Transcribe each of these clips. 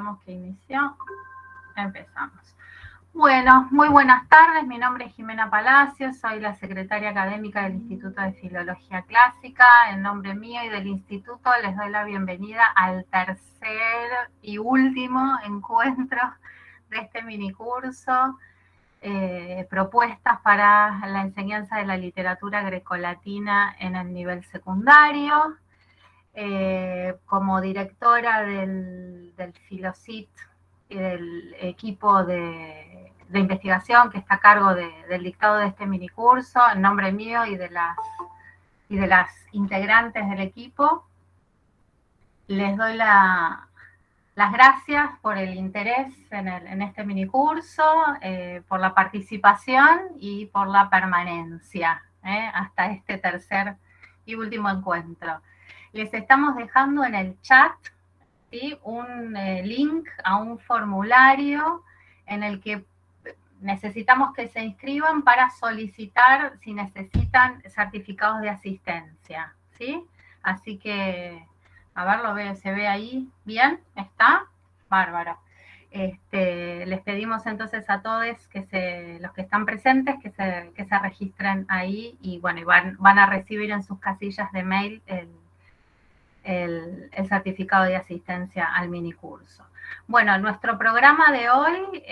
esperamos que inició. Empezamos. Bueno, muy buenas tardes. Mi nombre es Jimena Palacios, soy la secretaria académica del Instituto de Filología Clásica. En nombre mío y del instituto les doy la bienvenida al tercer y último encuentro de este minicurso, propuestas para la enseñanza de la literatura grecolatina en el nivel secundario. Como directora del Filocit y del equipo de investigación que está a cargo del dictado de este minicurso, en nombre mío y de las integrantes del equipo, les doy las gracias por el interés en este minicurso, por la participación y por la permanencia hasta este tercer y último encuentro. Les estamos dejando en el chat, ¿sí?, un link a un formulario en el que necesitamos que se inscriban para solicitar si necesitan certificados de asistencia, ¿sí? Así que, a ver, lo veo, ¿se ve ahí bien? ¿Está? Bárbaro. Les pedimos entonces a todos los que están presentes que se registren ahí y bueno, y van a recibir en sus casillas de mail el certificado de asistencia al minicurso. Bueno, nuestro programa de hoy,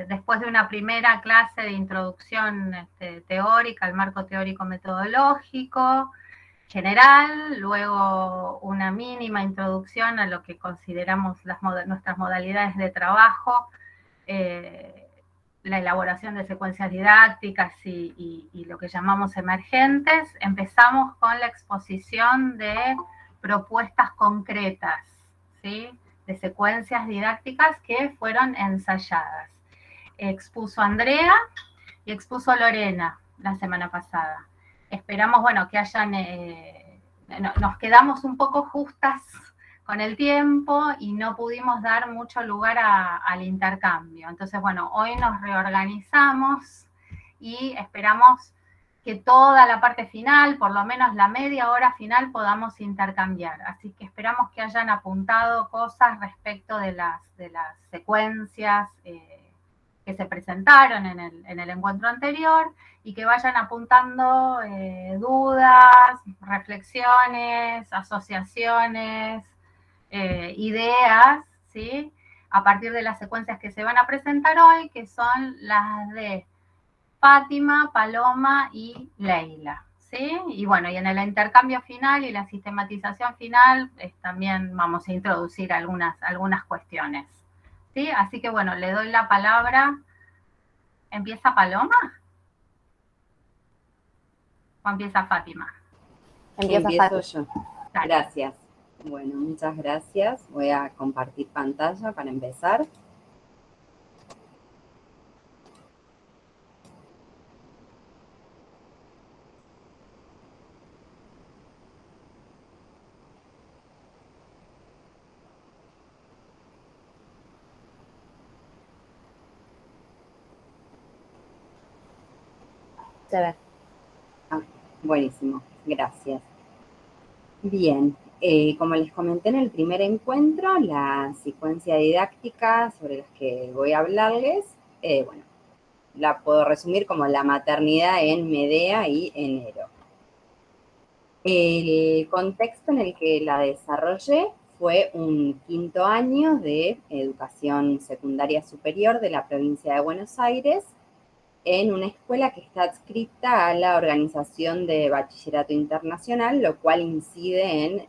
después de una primera clase de introducción teórica, al marco teórico metodológico general, luego una mínima introducción a lo que consideramos nuestras modalidades de trabajo, la elaboración de secuencias didácticas y lo que llamamos emergentes. Empezamos con la exposición de propuestas concretas, ¿sí?, de secuencias didácticas que fueron ensayadas. Expuso Andrea y expuso Lorena la semana pasada. Esperamos, bueno, que nos quedamos un poco justas con el tiempo y no pudimos dar mucho lugar al intercambio. Entonces, bueno, hoy nos reorganizamos y esperamos que toda la parte final, por lo menos la media hora final, podamos intercambiar. Así que esperamos que hayan apuntado cosas respecto de las secuencias que se presentaron en el encuentro anterior y que vayan apuntando dudas, reflexiones, asociaciones, ideas, ¿sí?, a partir de las secuencias que se van a presentar hoy, que son las de Fátima, Paloma y Leila, ¿sí? Y bueno, y en el intercambio final y la sistematización final también vamos a introducir algunas cuestiones, ¿sí? Así que bueno, le doy la palabra. ¿Empieza Paloma? ¿O empieza Fátima? Empiezo yo. Gracias. Bueno, muchas gracias. Voy a compartir pantalla para empezar. Se ve. Buenísimo, gracias. Bien, como les comenté en el primer encuentro, la secuencia didáctica sobre las que voy a hablarles, bueno, la puedo resumir como la maternidad en Medea y Enero. El contexto en el que la desarrollé fue un quinto año de educación secundaria superior de la provincia de Buenos Aires, en una escuela que está adscrita a la Organización de Bachillerato Internacional, lo cual incide en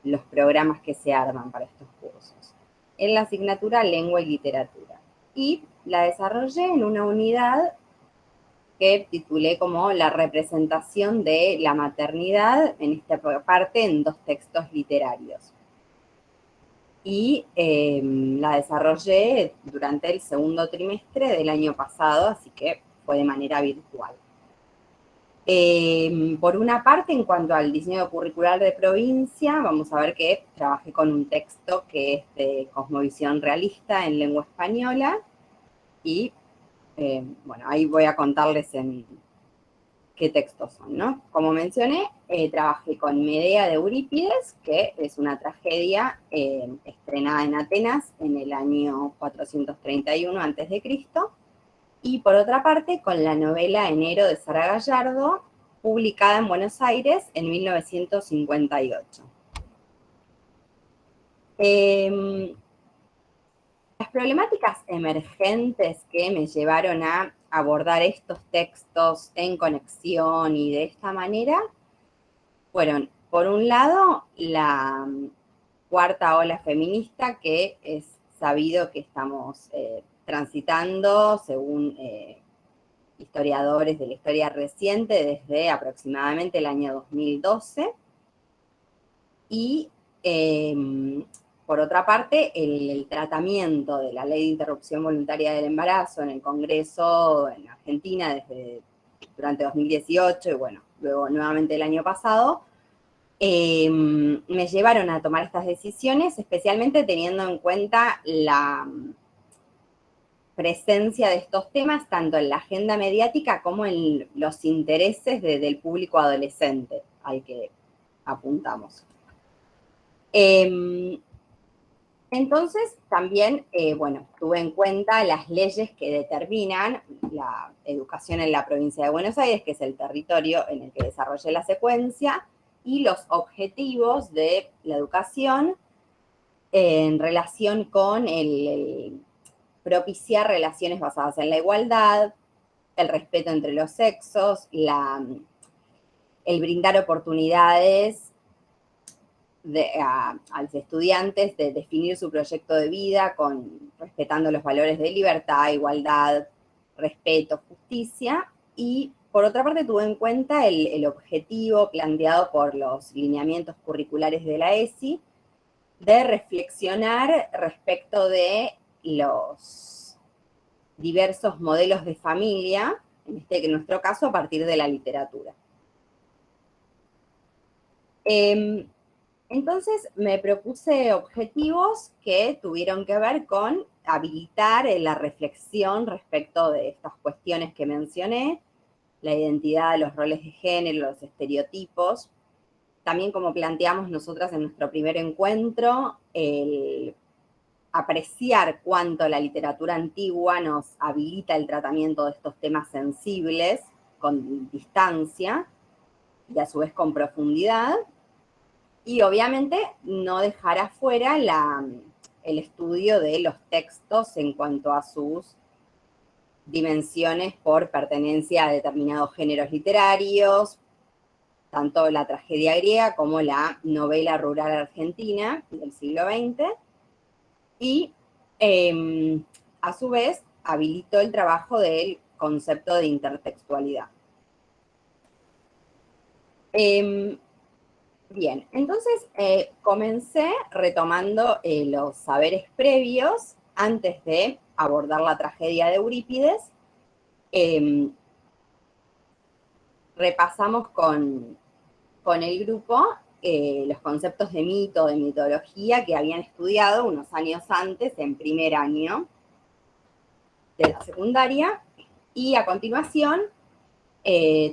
los programas que se arman para estos cursos, en la asignatura Lengua y Literatura. Y la desarrollé en una unidad que titulé como la representación de la maternidad, en esta parte en 2 textos literarios. Y la desarrollé durante el segundo trimestre del año pasado, así que fue de manera virtual. Por una parte, en cuanto al diseño curricular de provincia, vamos a ver que trabajé con un texto que es de cosmovisión realista en lengua española y, bueno, ahí voy a contarles en qué textos son, ¿no? Como mencioné, trabajé con Medea de Eurípides, que es una tragedia estrenada en Atenas en el año 431 a.C., y por otra parte con la novela Enero de Sara Gallardo, publicada en Buenos Aires en 1958. Las problemáticas emergentes que me llevaron a abordar estos textos en conexión y de esta manera fueron, por un lado, la cuarta ola feminista, que es sabido que estamos transitando, según historiadores de la historia reciente, desde aproximadamente el año 2012. Y por otra parte, el tratamiento de la ley de interrupción voluntaria del embarazo en el Congreso en Argentina durante 2018 y bueno, luego nuevamente el año pasado, me llevaron a tomar estas decisiones, especialmente teniendo en cuenta la presencia de estos temas tanto en la agenda mediática como en los intereses del público adolescente al que apuntamos. Entonces, también, bueno, tuve en cuenta las leyes que determinan la educación en la provincia de Buenos Aires, que es el territorio en el que desarrollé la secuencia, y los objetivos de la educación en relación con el propiciar relaciones basadas en la igualdad, el respeto entre los sexos, el brindar oportunidades a los estudiantes de definir su proyecto de vida respetando los valores de libertad, igualdad, respeto, justicia. Y por otra parte tuve en cuenta el objetivo planteado por los lineamientos curriculares de la ESI de reflexionar respecto de los diversos modelos de familia, en nuestro caso a partir de la literatura. Entonces me propuse objetivos que tuvieron que ver con habilitar la reflexión respecto de estas cuestiones que mencioné, la identidad, los roles de género, los estereotipos. También, como planteamos nosotras en nuestro primer encuentro, el apreciar cuánto la literatura antigua nos habilita el tratamiento de estos temas sensibles con distancia y a su vez con profundidad. Y obviamente no dejar afuera el estudio de los textos en cuanto a sus dimensiones por pertenencia a determinados géneros literarios, tanto la tragedia griega como la novela rural argentina del siglo XX, y a su vez habilitó el trabajo del concepto de intertextualidad. Bien, entonces comencé retomando los saberes previos antes de abordar la tragedia de Eurípides. Repasamos con el grupo los conceptos de mito, de mitología que habían estudiado unos años antes en primer año de la secundaria, y a continuación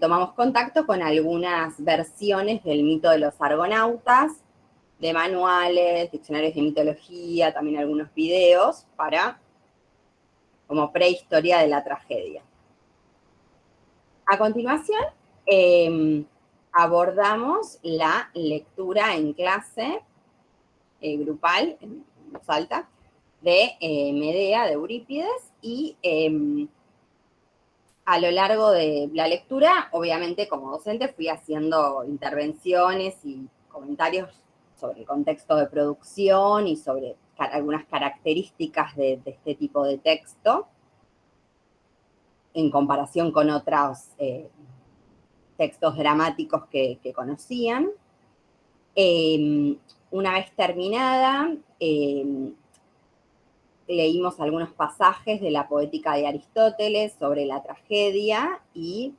tomamos contacto con algunas versiones del mito de los argonautas, de manuales, diccionarios de mitología, también algunos videos como prehistoria de la tragedia. A continuación, abordamos la lectura en clase grupal, en voz alta, de Medea, de Eurípides, y a lo largo de la lectura, obviamente como docente fui haciendo intervenciones y comentarios sobre el contexto de producción y sobre algunas características de este tipo de texto en comparación con otros textos dramáticos que conocían. Una vez terminada, leímos algunos pasajes de la poética de Aristóteles sobre la tragedia y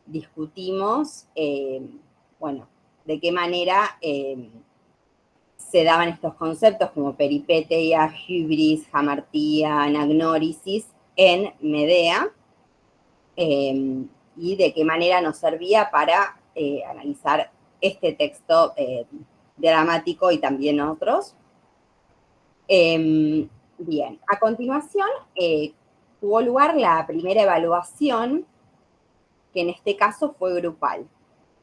discutimos, bueno, de qué manera se daban estos conceptos como peripeteia, hybris, hamartía, anagnórisis en Medea. Y y de qué manera nos servía para analizar este texto dramático y también otros. Bien, a continuación tuvo lugar la primera evaluación, que en este caso fue grupal,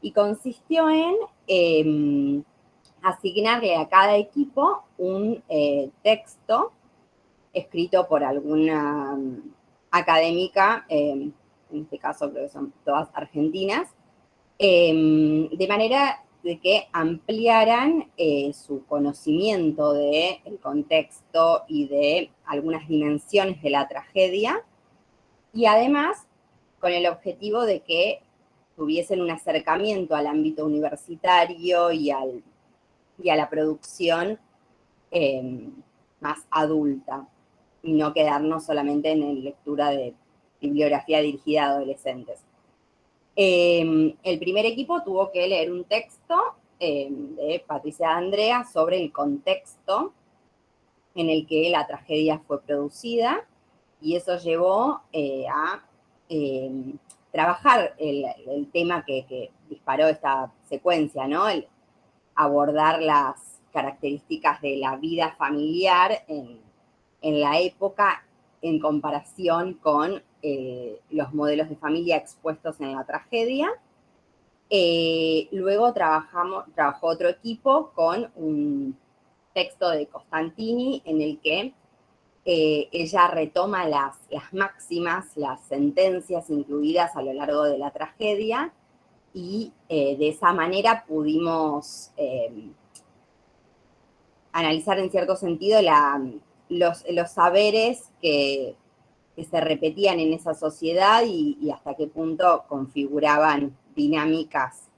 y consistió en asignarle a cada equipo un texto escrito por alguna académica, en este caso creo que son todas argentinas, de manera de que ampliaran su conocimiento del contexto y de algunas dimensiones de la tragedia, y además con el objetivo de que tuviesen un acercamiento al ámbito universitario y a la producción más adulta, y no quedarnos solamente en lectura de bibliografía dirigida a adolescentes. El primer equipo tuvo que leer un texto de Patricia D'Andrea sobre el contexto en el que la tragedia fue producida, y eso llevó a trabajar el tema que disparó esta secuencia, ¿no? El abordar las características de la vida familiar en la época en comparación con los modelos de familia expuestos en la tragedia. Luego trabajó otro equipo con un texto de Costantini en el que ella retoma las máximas, las sentencias incluidas a lo largo de la tragedia, y de esa manera pudimos analizar en cierto sentido los saberes que se repetían en esa sociedad y hasta qué punto configuraban dinámicas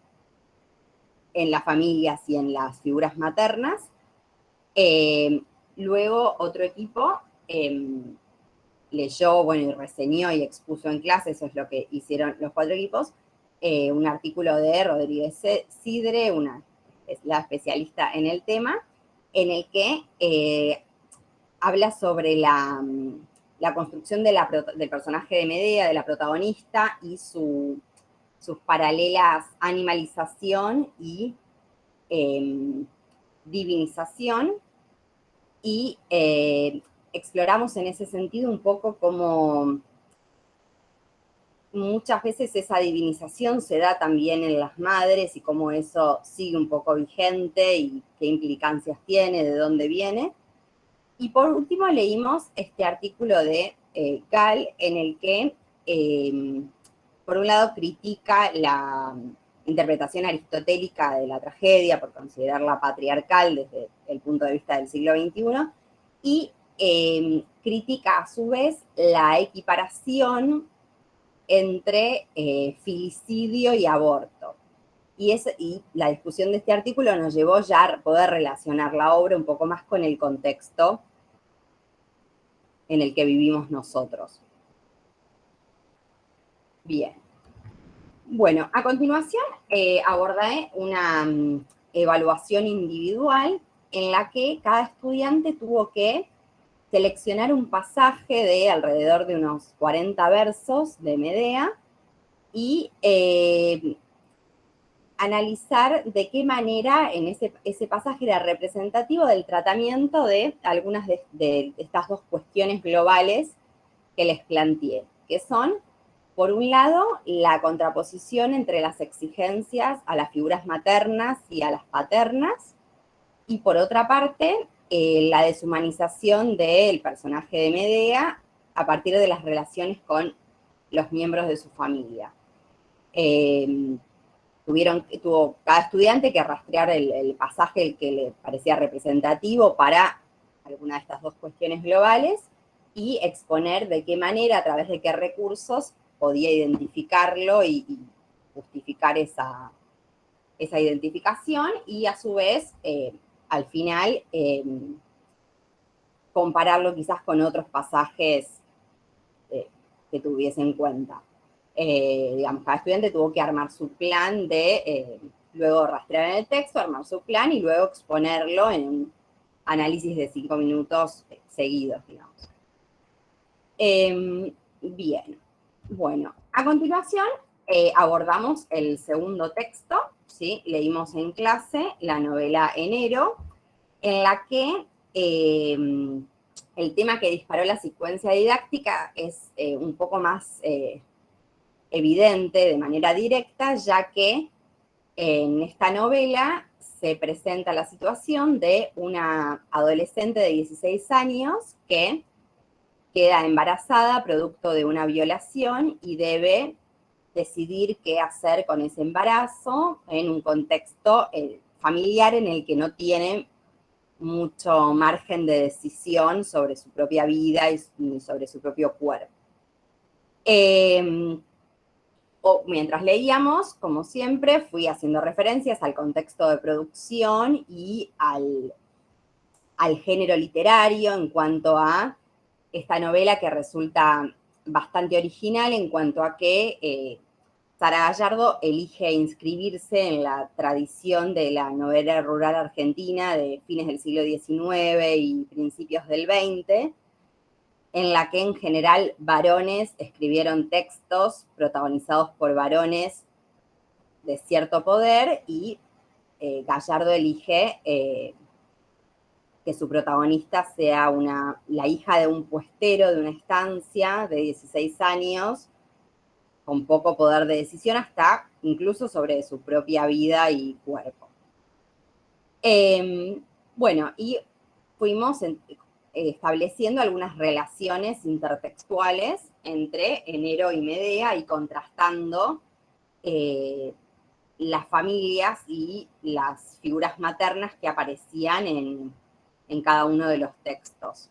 en las familias y en las figuras maternas. Luego otro equipo leyó, bueno, y reseñó y expuso en clase, eso es lo que hicieron los 4 equipos, un artículo de Rodríguez Sidre, es la especialista en el tema, en el que habla sobre la construcción del personaje de Medea, de la protagonista, y sus paralelas animalización y divinización, y exploramos en ese sentido un poco cómo muchas veces esa divinización se da también en las madres y cómo eso sigue un poco vigente y qué implicancias tiene, de dónde viene. Y por último leímos este artículo de Gall, en el que por un lado critica la interpretación aristotélica de la tragedia por considerarla patriarcal desde el punto de vista del siglo XXI, y critica a su vez la equiparación entre filicidio y aborto. Y la discusión de este artículo nos llevó ya a poder relacionar la obra un poco más con el contexto en el que vivimos nosotros. Bien. Bueno, a continuación abordaré una evaluación individual en la que cada estudiante tuvo que seleccionar un pasaje de alrededor de unos 40 versos de Medea y analizar de qué manera en ese pasaje era representativo del tratamiento de algunas de estas dos cuestiones globales que les planteé, que son, por un lado, la contraposición entre las exigencias a las figuras maternas y a las paternas, y por otra parte, la deshumanización del personaje de Medea a partir de las relaciones con los miembros de su familia. Tuvo cada estudiante que rastrear el pasaje que le parecía representativo para alguna de estas dos cuestiones globales y exponer de qué manera, a través de qué recursos, podía identificarlo y justificar esa identificación, y a su vez, al final, compararlo quizás con otros pasajes que tuviese en cuenta. Digamos, cada estudiante tuvo que armar su plan de, luego rastrear en el texto, armar su plan y luego exponerlo en un análisis de 5 minutos seguidos, digamos. Bien, bueno, a continuación abordamos el segundo texto, ¿sí? Leímos en clase la novela Enero, en la que el tema que disparó la secuencia didáctica es un poco más evidente, de manera directa, ya que en esta novela se presenta la situación de una adolescente de 16 años que queda embarazada producto de una violación y debe decidir qué hacer con ese embarazo en un contexto familiar en el que no tiene mucho margen de decisión sobre su propia vida y sobre su propio cuerpo. Mientras leíamos, como siempre, fui haciendo referencias al contexto de producción y al género literario en cuanto a esta novela que resulta bastante original en cuanto a que Sara Gallardo elige inscribirse en la tradición de la novela rural argentina de fines del siglo XIX y principios del XX, en la que en general varones escribieron textos protagonizados por varones de cierto poder y Gallardo elige que su protagonista sea la hija de un puestero de una estancia de 16 años, con poco poder de decisión, hasta incluso sobre su propia vida y cuerpo. Bueno, y fuimos estableciendo algunas relaciones intertextuales entre Enero y Medea y contrastando las familias y las figuras maternas que aparecían en cada uno de los textos.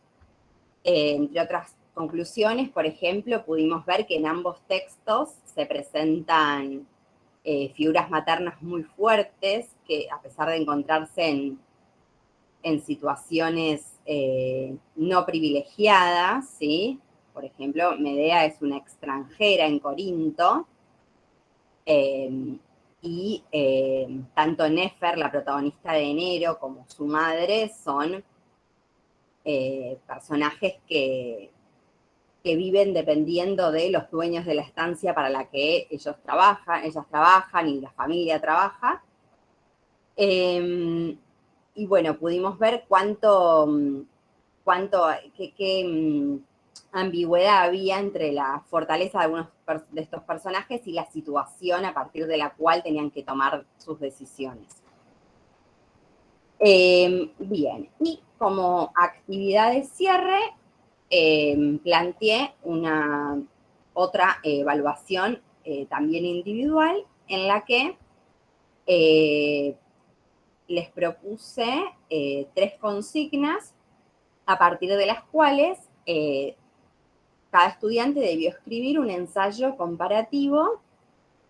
Entre otras conclusiones, por ejemplo, pudimos ver que en ambos textos se presentan figuras maternas muy fuertes que, a pesar de encontrarse en situaciones no privilegiadas, ¿sí? Por ejemplo, Medea es una extranjera en Corinto, y tanto Nefer, la protagonista de Enero, como su madre son personajes que viven dependiendo de los dueños de la estancia para la que ellas trabajan y la familia trabaja. Y bueno, pudimos ver qué ambigüedad había entre la fortaleza de algunos de estos personajes y la situación a partir de la cual tenían que tomar sus decisiones. Bien, y como actividad de cierre, planteé otra evaluación también individual en la que les propuse 3 consignas a partir de las cuales cada estudiante debió escribir un ensayo comparativo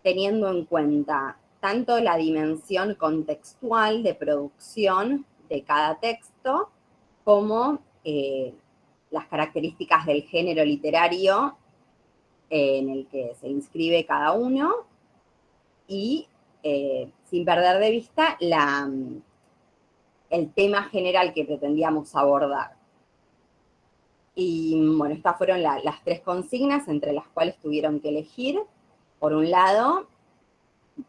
teniendo en cuenta tanto la dimensión contextual de producción de cada texto como las características del género literario en el que se inscribe cada uno y sin perder de vista el tema general que pretendíamos abordar. Y bueno, estas fueron las 3 consignas entre las cuales tuvieron que elegir. Por un lado,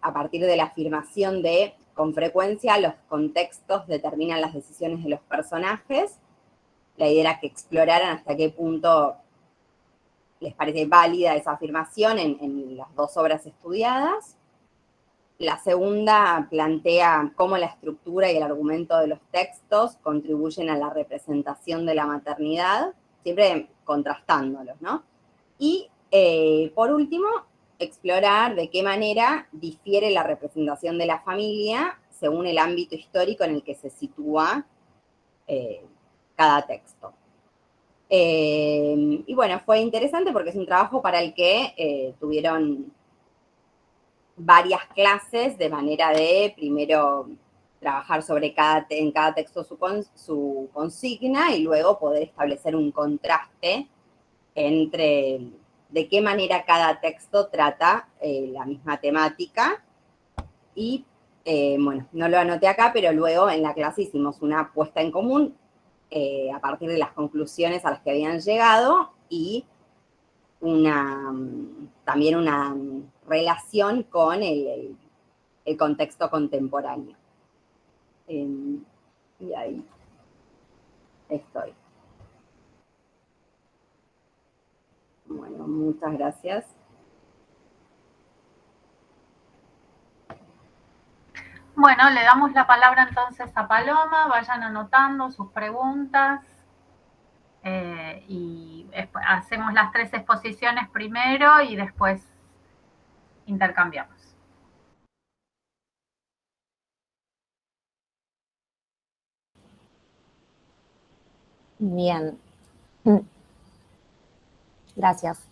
a partir de la afirmación de, con frecuencia, los contextos determinan las decisiones de los personajes. La idea era que exploraran hasta qué punto les parece válida esa afirmación en las 2 obras estudiadas. La segunda plantea cómo la estructura y el argumento de los textos contribuyen a la representación de la maternidad, siempre contrastándolos, ¿no? Y por último, explorar de qué manera difiere la representación de la familia según el ámbito histórico en el que se sitúa cada texto. Y bueno, fue interesante porque es un trabajo para el que tuvieron varias clases de manera de primero trabajar sobre en cada texto su consigna y luego poder establecer un contraste entre de qué manera cada texto trata la misma temática. Y bueno, no lo anoté acá, pero luego en la clase hicimos una puesta en común a partir de las conclusiones a las que habían llegado y también una relación con el contexto contemporáneo. Y ahí estoy. Bueno, muchas gracias. Bueno, le damos la palabra entonces a Paloma, vayan anotando sus preguntas y hacemos las 3 exposiciones primero y después intercambiamos. Bien. Gracias.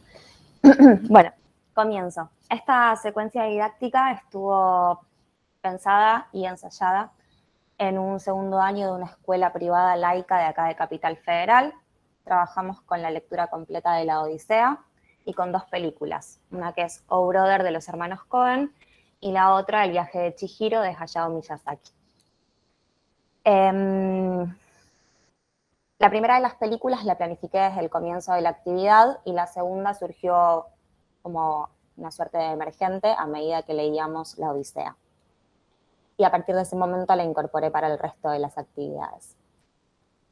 Bueno, comienzo. Esta secuencia didáctica estuvo pensada y ensayada en un segundo año de una escuela privada laica de acá de Capital Federal. Trabajamos con la lectura completa de la Odisea y con 2 películas, una que es Oh Brother de los hermanos Coen y la otra El viaje de Chihiro de Hayao Miyazaki. La primera de las películas la planifiqué desde el comienzo de la actividad y la segunda surgió como una suerte de emergente a medida que leíamos la Odisea. Y a partir de ese momento la incorporé para el resto de las actividades.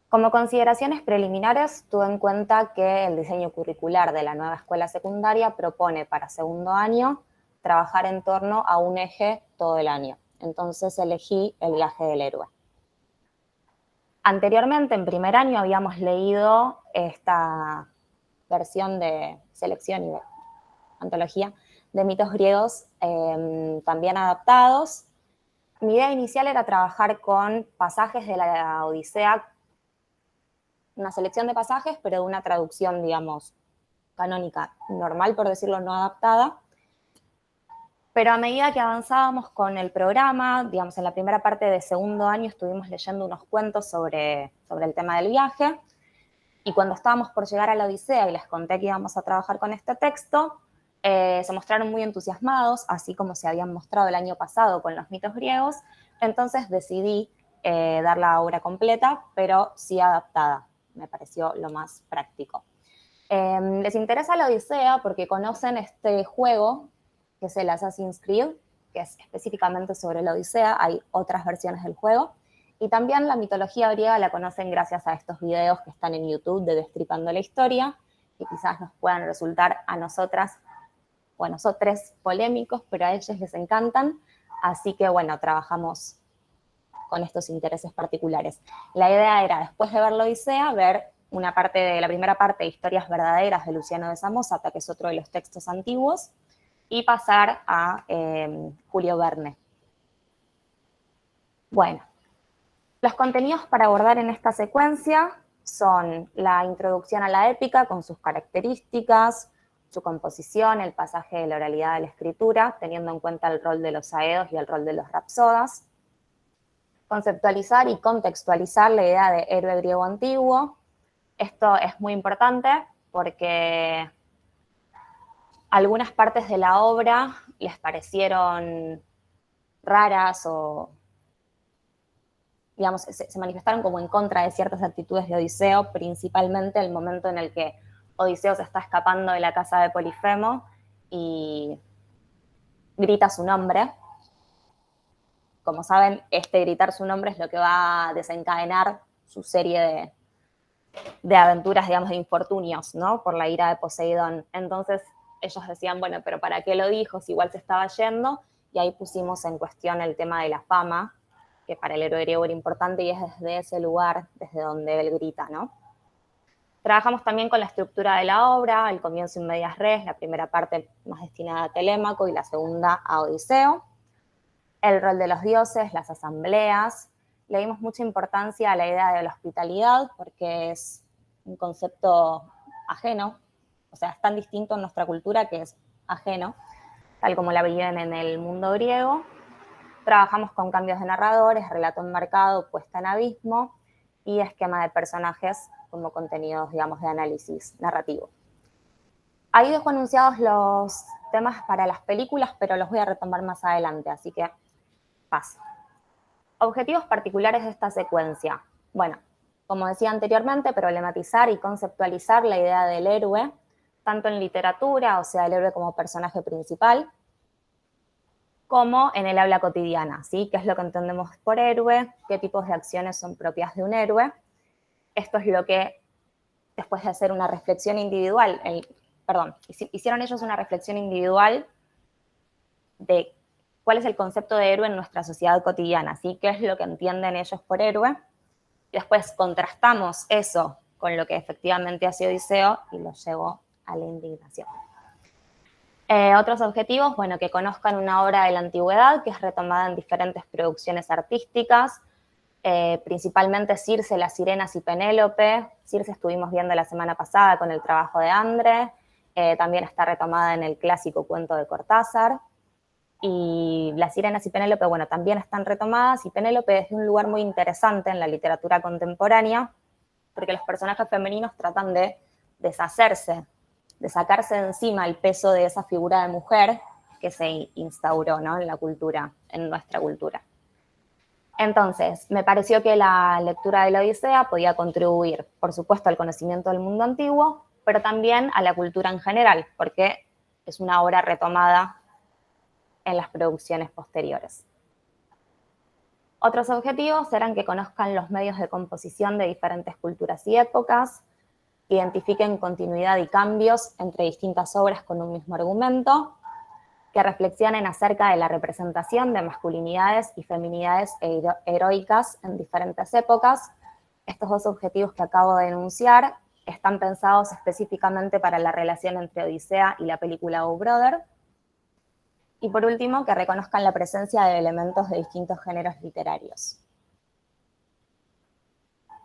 Como consideraciones preliminares, tuve en cuenta que el diseño curricular de la nueva escuela secundaria propone para segundo año trabajar en torno a un eje todo el año. Entonces elegí El viaje del héroe. Anteriormente, en primer año, habíamos leído esta versión de selección y de antología de mitos griegos también adaptados. Mi idea inicial era trabajar con pasajes de la Odisea, una selección de pasajes, pero de una traducción, digamos, canónica, normal, por decirlo, no adaptada. Pero a medida que avanzábamos con el programa, digamos, en la primera parte de segundo año estuvimos leyendo unos cuentos sobre el tema del viaje, y cuando estábamos por llegar a la Odisea y les conté que íbamos a trabajar con este texto, se mostraron muy entusiasmados, así como se habían mostrado el año pasado con los mitos griegos. Entonces decidí dar la obra completa, pero sí adaptada. Me pareció lo más práctico. Les interesa la Odisea porque conocen este juego, que es el Assassin's Creed, que es específicamente sobre la Odisea. Hay otras versiones del juego. Y también la mitología griega la conocen gracias a estos videos que están en YouTube de Destripando la Historia, que quizás nos puedan resultar a nosotras o a nosotros polémicos, pero a ellos les encantan. Así que, bueno, trabajamos con estos intereses particulares. La idea era, después de ver la Odisea, ver una parte de la primera parte de Historias verdaderas de Luciano de Samosata, que es otro de los textos antiguos, y pasar a Julio Verne. Bueno, los contenidos para abordar en esta secuencia son la introducción a la épica con sus características, su composición, el pasaje de la oralidad a la escritura, teniendo en cuenta el rol de los aedos y el rol de los rapsodas. Conceptualizar y contextualizar la idea de héroe griego antiguo. Esto es muy importante porque algunas partes de la obra les parecieron raras o, digamos, se manifestaron como en contra de ciertas actitudes de Odiseo, principalmente el momento en el que Odiseo se está escapando de la casa de Polifemo y grita su nombre. Como saben, este gritar su nombre es lo que va a desencadenar su serie de aventuras, digamos, de infortunios, ¿no? Por la ira de Poseidón. Entonces ellos decían, bueno, pero ¿para qué lo dijo si igual se estaba yendo? Y ahí pusimos en cuestión el tema de la fama, que para el héroe griego era importante, y es desde ese lugar desde donde él grita, ¿no? Trabajamos también con la estructura de la obra, el comienzo in medias res, la primera parte más destinada a Telémaco y la segunda a Odiseo. El rol de los dioses, las asambleas. Le dimos mucha importancia a la idea de la hospitalidad porque es un concepto ajeno, o sea, es tan distinto en nuestra cultura que es ajeno, tal como la viven en el mundo griego. Trabajamos con cambios de narradores, relato enmarcado, puesta en abismo y esquema de personajes como contenidos, digamos, de análisis narrativo. Ahí dejo anunciados los temas para las películas, pero los voy a retomar más adelante, así que paso. Objetivos particulares de esta secuencia. Bueno, como decía anteriormente, problematizar y conceptualizar la idea del héroe tanto en literatura, o sea, el héroe como personaje principal, como en el habla cotidiana, ¿sí? ¿Qué es lo que entendemos por héroe? ¿Qué tipos de acciones son propias de un héroe? Esto es lo que, después de hacer una reflexión individual, hicieron ellos una reflexión individual de cuál es el concepto de héroe en nuestra sociedad cotidiana, ¿sí? ¿Qué es lo que entienden ellos por héroe? Y después contrastamos eso con lo que efectivamente hace Odiseo y lo llevó a la indignación. Otros objetivos, bueno, que conozcan una obra de la antigüedad que es retomada en diferentes producciones artísticas, principalmente Circe, Las Sirenas y Penélope. Circe estuvimos viendo la semana pasada con el trabajo de Andre, también está retomada en el clásico cuento de Cortázar. Y Las Sirenas y Penélope, bueno, también están retomadas, y Penélope es de un lugar muy interesante en la literatura contemporánea, porque los personajes femeninos tratan de deshacerse, de sacarse de encima el peso de esa figura de mujer que se instauró, ¿no?, en la cultura, en nuestra cultura. Entonces, me pareció que la lectura de la Odisea podía contribuir, por supuesto, al conocimiento del mundo antiguo, pero también a la cultura en general, porque es una obra retomada en las producciones posteriores. Otros objetivos eran que conozcan los medios de composición de diferentes culturas y épocas, identifiquen continuidad y cambios entre distintas obras con un mismo argumento, que reflexionen acerca de la representación de masculinidades y feminidades heroicas en diferentes épocas. Estos dos objetivos que acabo de enunciar están pensados específicamente para la relación entre Odisea y la película O Brother. Y por último, que reconozcan la presencia de elementos de distintos géneros literarios.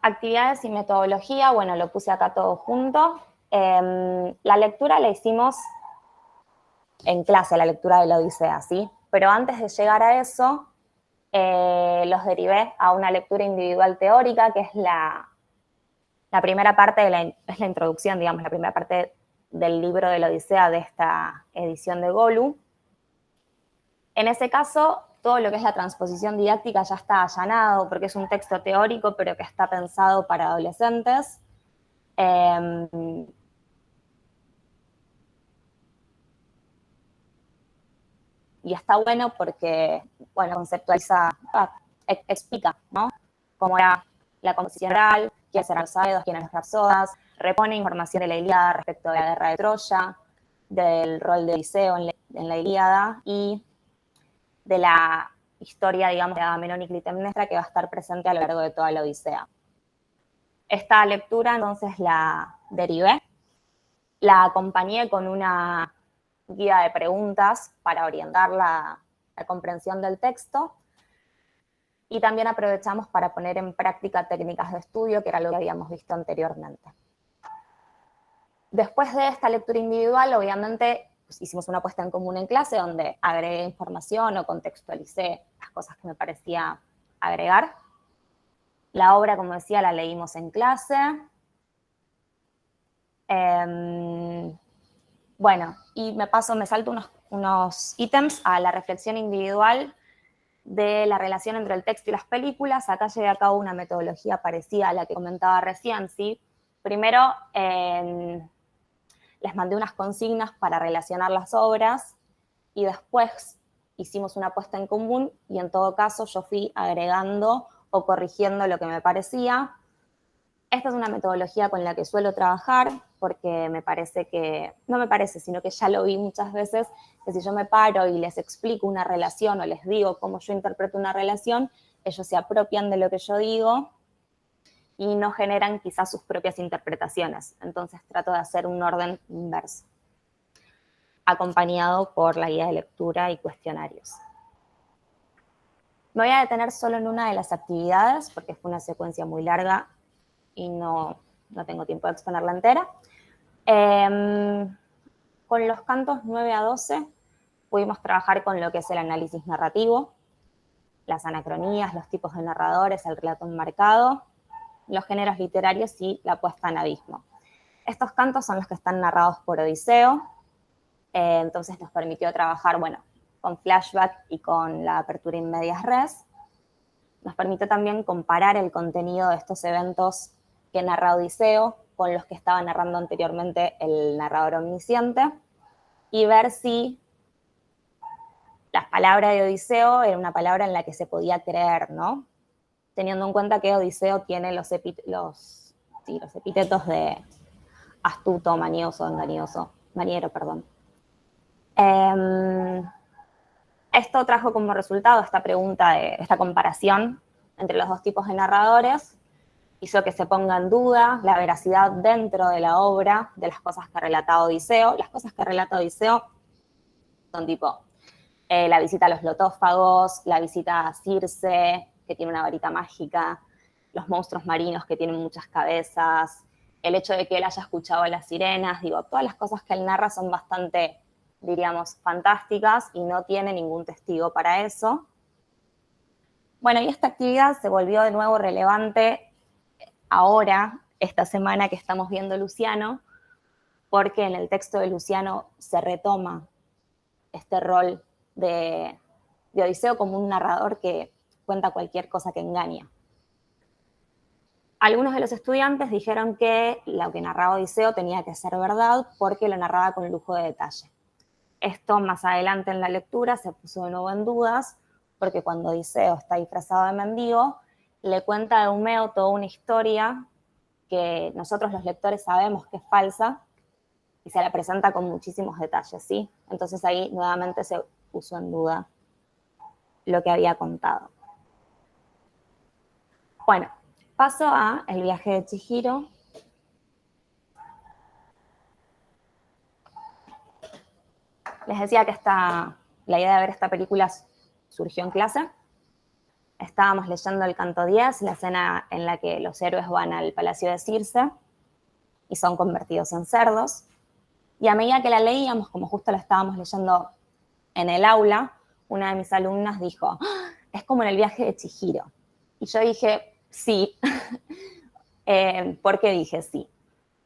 Actividades y metodología, bueno, lo puse acá todo junto. La lectura la hicimos en clase, la lectura de la Odisea, ¿sí? Pero antes de llegar a eso, los derivé a una lectura individual teórica, que es la primera parte, es la introducción, digamos, la primera parte del libro de la Odisea de esta edición de Golu. En ese caso, todo lo que es la transposición didáctica ya está allanado, porque es un texto teórico, pero que está pensado para adolescentes. Y está bueno porque, bueno, conceptualiza, explica, ¿no?, cómo era la composición oral, quiénes eran los aedos, quiénes eran las rapsodas, repone información de la Ilíada respecto de la guerra de Troya, del rol de Odiseo en la Ilíada y de la historia, digamos, de Agamenón y Clitemnestra, que va a estar presente a lo largo de toda la Odisea. Esta lectura, entonces, la derivé, la acompañé con una guía de preguntas para orientar la comprensión del texto, y también aprovechamos para poner en práctica técnicas de estudio, que era lo que habíamos visto anteriormente. Después de esta lectura individual, obviamente, pues, hicimos una puesta en común en clase donde agregué información o contextualicé las cosas que me parecía agregar. La obra, como decía, la leímos en clase. Bueno, y me salto unos ítems a la reflexión individual de la relación entre el texto y las películas. Acá llevé a cabo una metodología parecida a la que comentaba recién, ¿sí? Primero, les mandé unas consignas para relacionar las obras y después hicimos una puesta en común y en todo caso yo fui agregando o corrigiendo lo que me parecía. Esta es una metodología con la que suelo trabajar porque me parece que, no me parece, sino que ya lo vi muchas veces, que si yo me paro y les explico una relación o les digo cómo yo interpreto una relación, ellos se apropian de lo que yo digo y no generan quizás sus propias interpretaciones. Entonces trato de hacer un orden inverso, acompañado por la guía de lectura y cuestionarios. Me voy a detener solo en una de las actividades, porque fue una secuencia muy larga y no tengo tiempo de exponerla entera. Con los cantos 9 a 12 pudimos trabajar con lo que es el análisis narrativo, las anacronías, los tipos de narradores, el relato enmarcado, los géneros literarios y la puesta en abismo. Estos cantos son los que están narrados por Odiseo, entonces nos permitió trabajar, bueno, con flashback y con la apertura in medias res. Nos permitió también comparar el contenido de estos eventos que narra Odiseo con los que estaba narrando anteriormente el narrador omnisciente y ver si la palabra de Odiseo era una palabra en la que se podía creer, ¿no? Teniendo en cuenta que Odiseo tiene los epítetos de astuto, manioso, engañoso, maniero, perdón. Esto trajo como resultado esta pregunta, esta comparación entre los dos tipos de narradores, hizo que se ponga en duda la veracidad dentro de la obra de las cosas que relata Odiseo. Las cosas que relata Odiseo son tipo la visita a los lotófagos, la visita a Circe, que tiene una varita mágica, los monstruos marinos que tienen muchas cabezas, el hecho de que él haya escuchado a las sirenas, digo, todas las cosas que él narra son bastante, diríamos, fantásticas y no tiene ningún testigo para eso. Bueno, y esta actividad se volvió de nuevo relevante ahora, esta semana que estamos viendo Luciano, porque en el texto de Luciano se retoma este rol de Odiseo como un narrador que cuenta cualquier cosa que engaña. Algunos de los estudiantes dijeron que lo que narraba Odiseo tenía que ser verdad porque lo narraba con lujo de detalle. Esto más adelante en la lectura se puso de nuevo en dudas porque cuando Odiseo está disfrazado de mendigo, le cuenta a Eumeo toda una historia que nosotros los lectores sabemos que es falsa y se la presenta con muchísimos detalles, ¿sí? Entonces ahí nuevamente se puso en duda lo que había contado. Bueno, paso a el viaje de Chihiro. Les decía que la idea de ver esta película surgió en clase. Estábamos leyendo el canto 10, la escena en la que los héroes van al palacio de Circe y son convertidos en cerdos. Y a medida que la leíamos, como justo la estábamos leyendo en el aula, una de mis alumnas dijo, ¡ah! Es como en el viaje de Chihiro. Y yo dije, sí. ¿Por qué dije sí?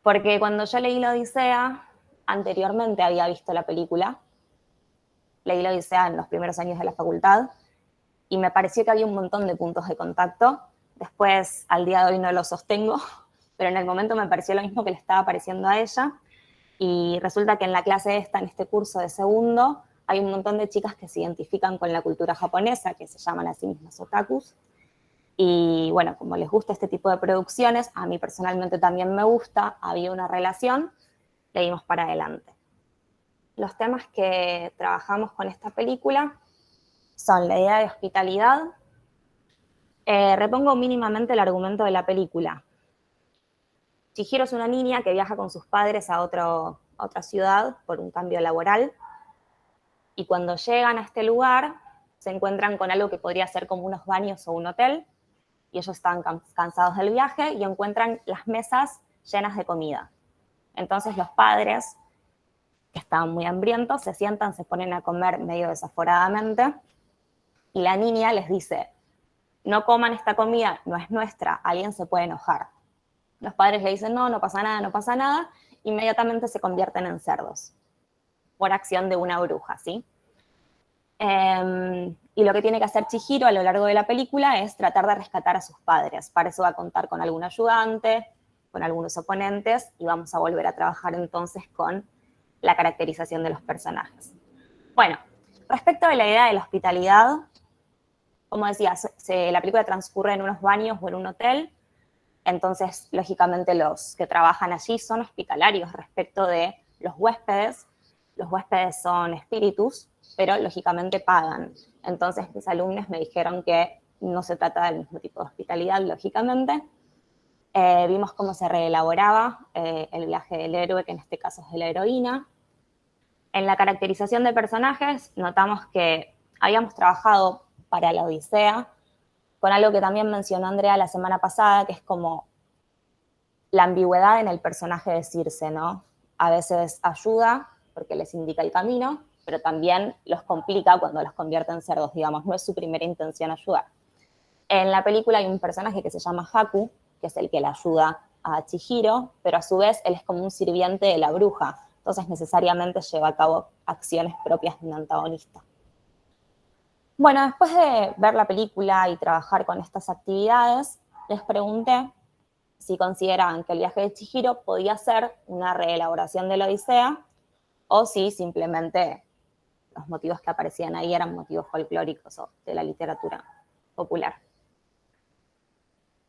Porque cuando yo leí la Odisea, anteriormente había visto la película, leí la Odisea en los primeros años de la facultad, y me pareció que había un montón de puntos de contacto. Después, al día de hoy no lo sostengo, pero en el momento me pareció lo mismo que le estaba pareciendo a ella. Y resulta que en la clase en este curso de segundo, hay un montón de chicas que se identifican con la cultura japonesa, que se llaman a sí mismas otakus. Y bueno, como les gusta este tipo de producciones, a mí personalmente también me gusta, había una relación, leímos para adelante. Los temas que trabajamos con esta película son la idea de hospitalidad. Repongo mínimamente el argumento de la película. Chihiro es una niña que viaja con sus padres a otra ciudad por un cambio laboral y cuando llegan a este lugar se encuentran con algo que podría ser como unos baños o un hotel y ellos están cansados del viaje y encuentran las mesas llenas de comida. Entonces los padres, que estaban muy hambrientos, se sientan, se ponen a comer medio desaforadamente y la niña les dice, no coman esta comida, no es nuestra, alguien se puede enojar. Los padres le dicen, no, no pasa nada, no pasa nada, inmediatamente se convierten en cerdos, por acción de una bruja, ¿sí? Y lo que tiene que hacer Chihiro a lo largo de la película es tratar de rescatar a sus padres. Para eso va a contar con algún ayudante, con algunos oponentes, y vamos a volver a trabajar entonces con la caracterización de los personajes. Bueno, respecto a la idea de la hospitalidad, como decía, la película transcurre en unos baños o en un hotel, entonces, lógicamente, los que trabajan allí son hospitalarios respecto de los huéspedes. Los huéspedes son espíritus, pero lógicamente pagan. Entonces, mis alumnos me dijeron que no se trata del mismo tipo de hospitalidad, lógicamente. Vimos cómo se reelaboraba el viaje del héroe, que en este caso es de la heroína. En la caracterización de personajes, notamos que habíamos trabajado para la Odisea con algo que también mencionó Andrea la semana pasada, que es como la ambigüedad en el personaje de Circe, ¿no? A veces ayuda porque les indica el camino, pero también los complica cuando los convierte en cerdos, digamos, no es su primera intención ayudar. En la película hay un personaje que se llama Haku, que es el que le ayuda a Chihiro, pero a su vez él es como un sirviente de la bruja, entonces necesariamente lleva a cabo acciones propias de un antagonista. Bueno, después de ver la película y trabajar con estas actividades, les pregunté si consideraban que el viaje de Chihiro podía ser una reelaboración de la Odisea o si simplemente los motivos que aparecían ahí eran motivos folclóricos o de la literatura popular.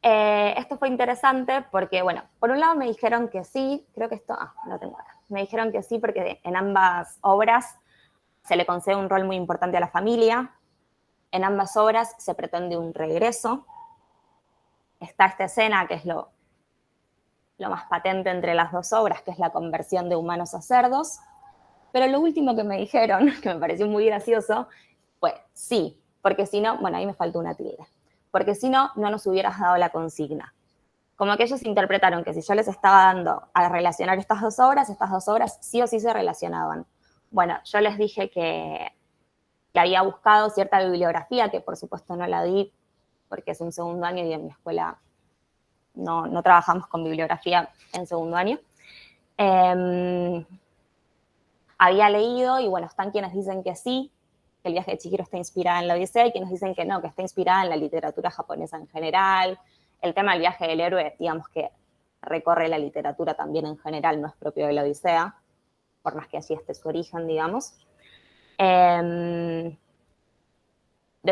Esto fue interesante porque, bueno, por un lado me dijeron que sí, creo que esto, lo tengo acá. Me dijeron que sí porque en ambas obras se le concede un rol muy importante a la familia, en ambas obras se pretende un regreso. Está esta escena que es lo más patente entre las dos obras, que es la conversión de humanos a cerdos. Pero lo último que me dijeron, que me pareció muy gracioso, fue sí, porque si no, bueno, ahí me faltó una tilde, porque si no, no nos hubieras dado la consigna. Como que ellos interpretaron que si yo les estaba dando a relacionar estas dos obras sí o sí se relacionaban. Bueno, yo les dije que había buscado cierta bibliografía, que por supuesto no la di, porque es un segundo año y en mi escuela no trabajamos con bibliografía en segundo año. Había leído, y bueno, están quienes dicen que sí, que el viaje de Chihiro está inspirada en la Odisea, y quienes dicen que no, que está inspirada en la literatura japonesa en general. El tema del viaje del héroe, digamos que recorre la literatura también en general, no es propio de la Odisea, por más que allí esté su origen, digamos. De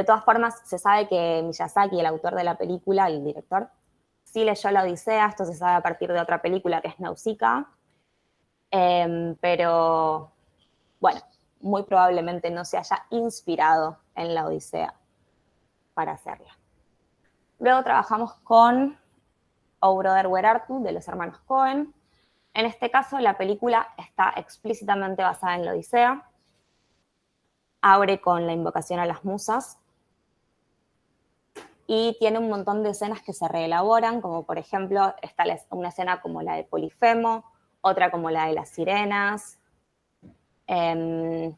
todas formas, se sabe que Miyazaki, el autor de la película, el director, sí leyó la Odisea, esto se sabe a partir de otra película que es Nausicaa, pero bueno, muy probablemente no se haya inspirado en la Odisea para hacerla. Luego trabajamos con Oh Brother Where Art Thou, de los hermanos Coen. En este caso, la película está explícitamente basada en la Odisea. Abre con la invocación a las musas y tiene un montón de escenas que se reelaboran, como por ejemplo, está una escena como la de Polifemo, otra como la de las sirenas. El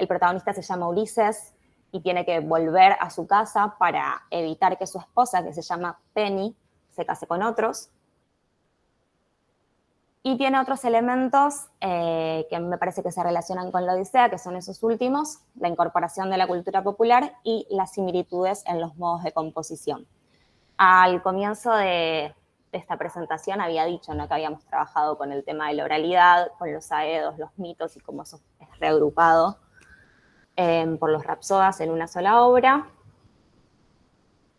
protagonista se llama Ulises y tiene que volver a su casa para evitar que su esposa, que se llama Penny, se case con otros. Y tiene otros elementos que me parece que se relacionan con la Odisea, que son esos últimos, la incorporación de la cultura popular y las similitudes en los modos de composición. Al comienzo de esta presentación había dicho, ¿no?, que habíamos trabajado con el tema de la oralidad, con los aedos, los mitos y cómo eso es reagrupado por los rapsodas en una sola obra.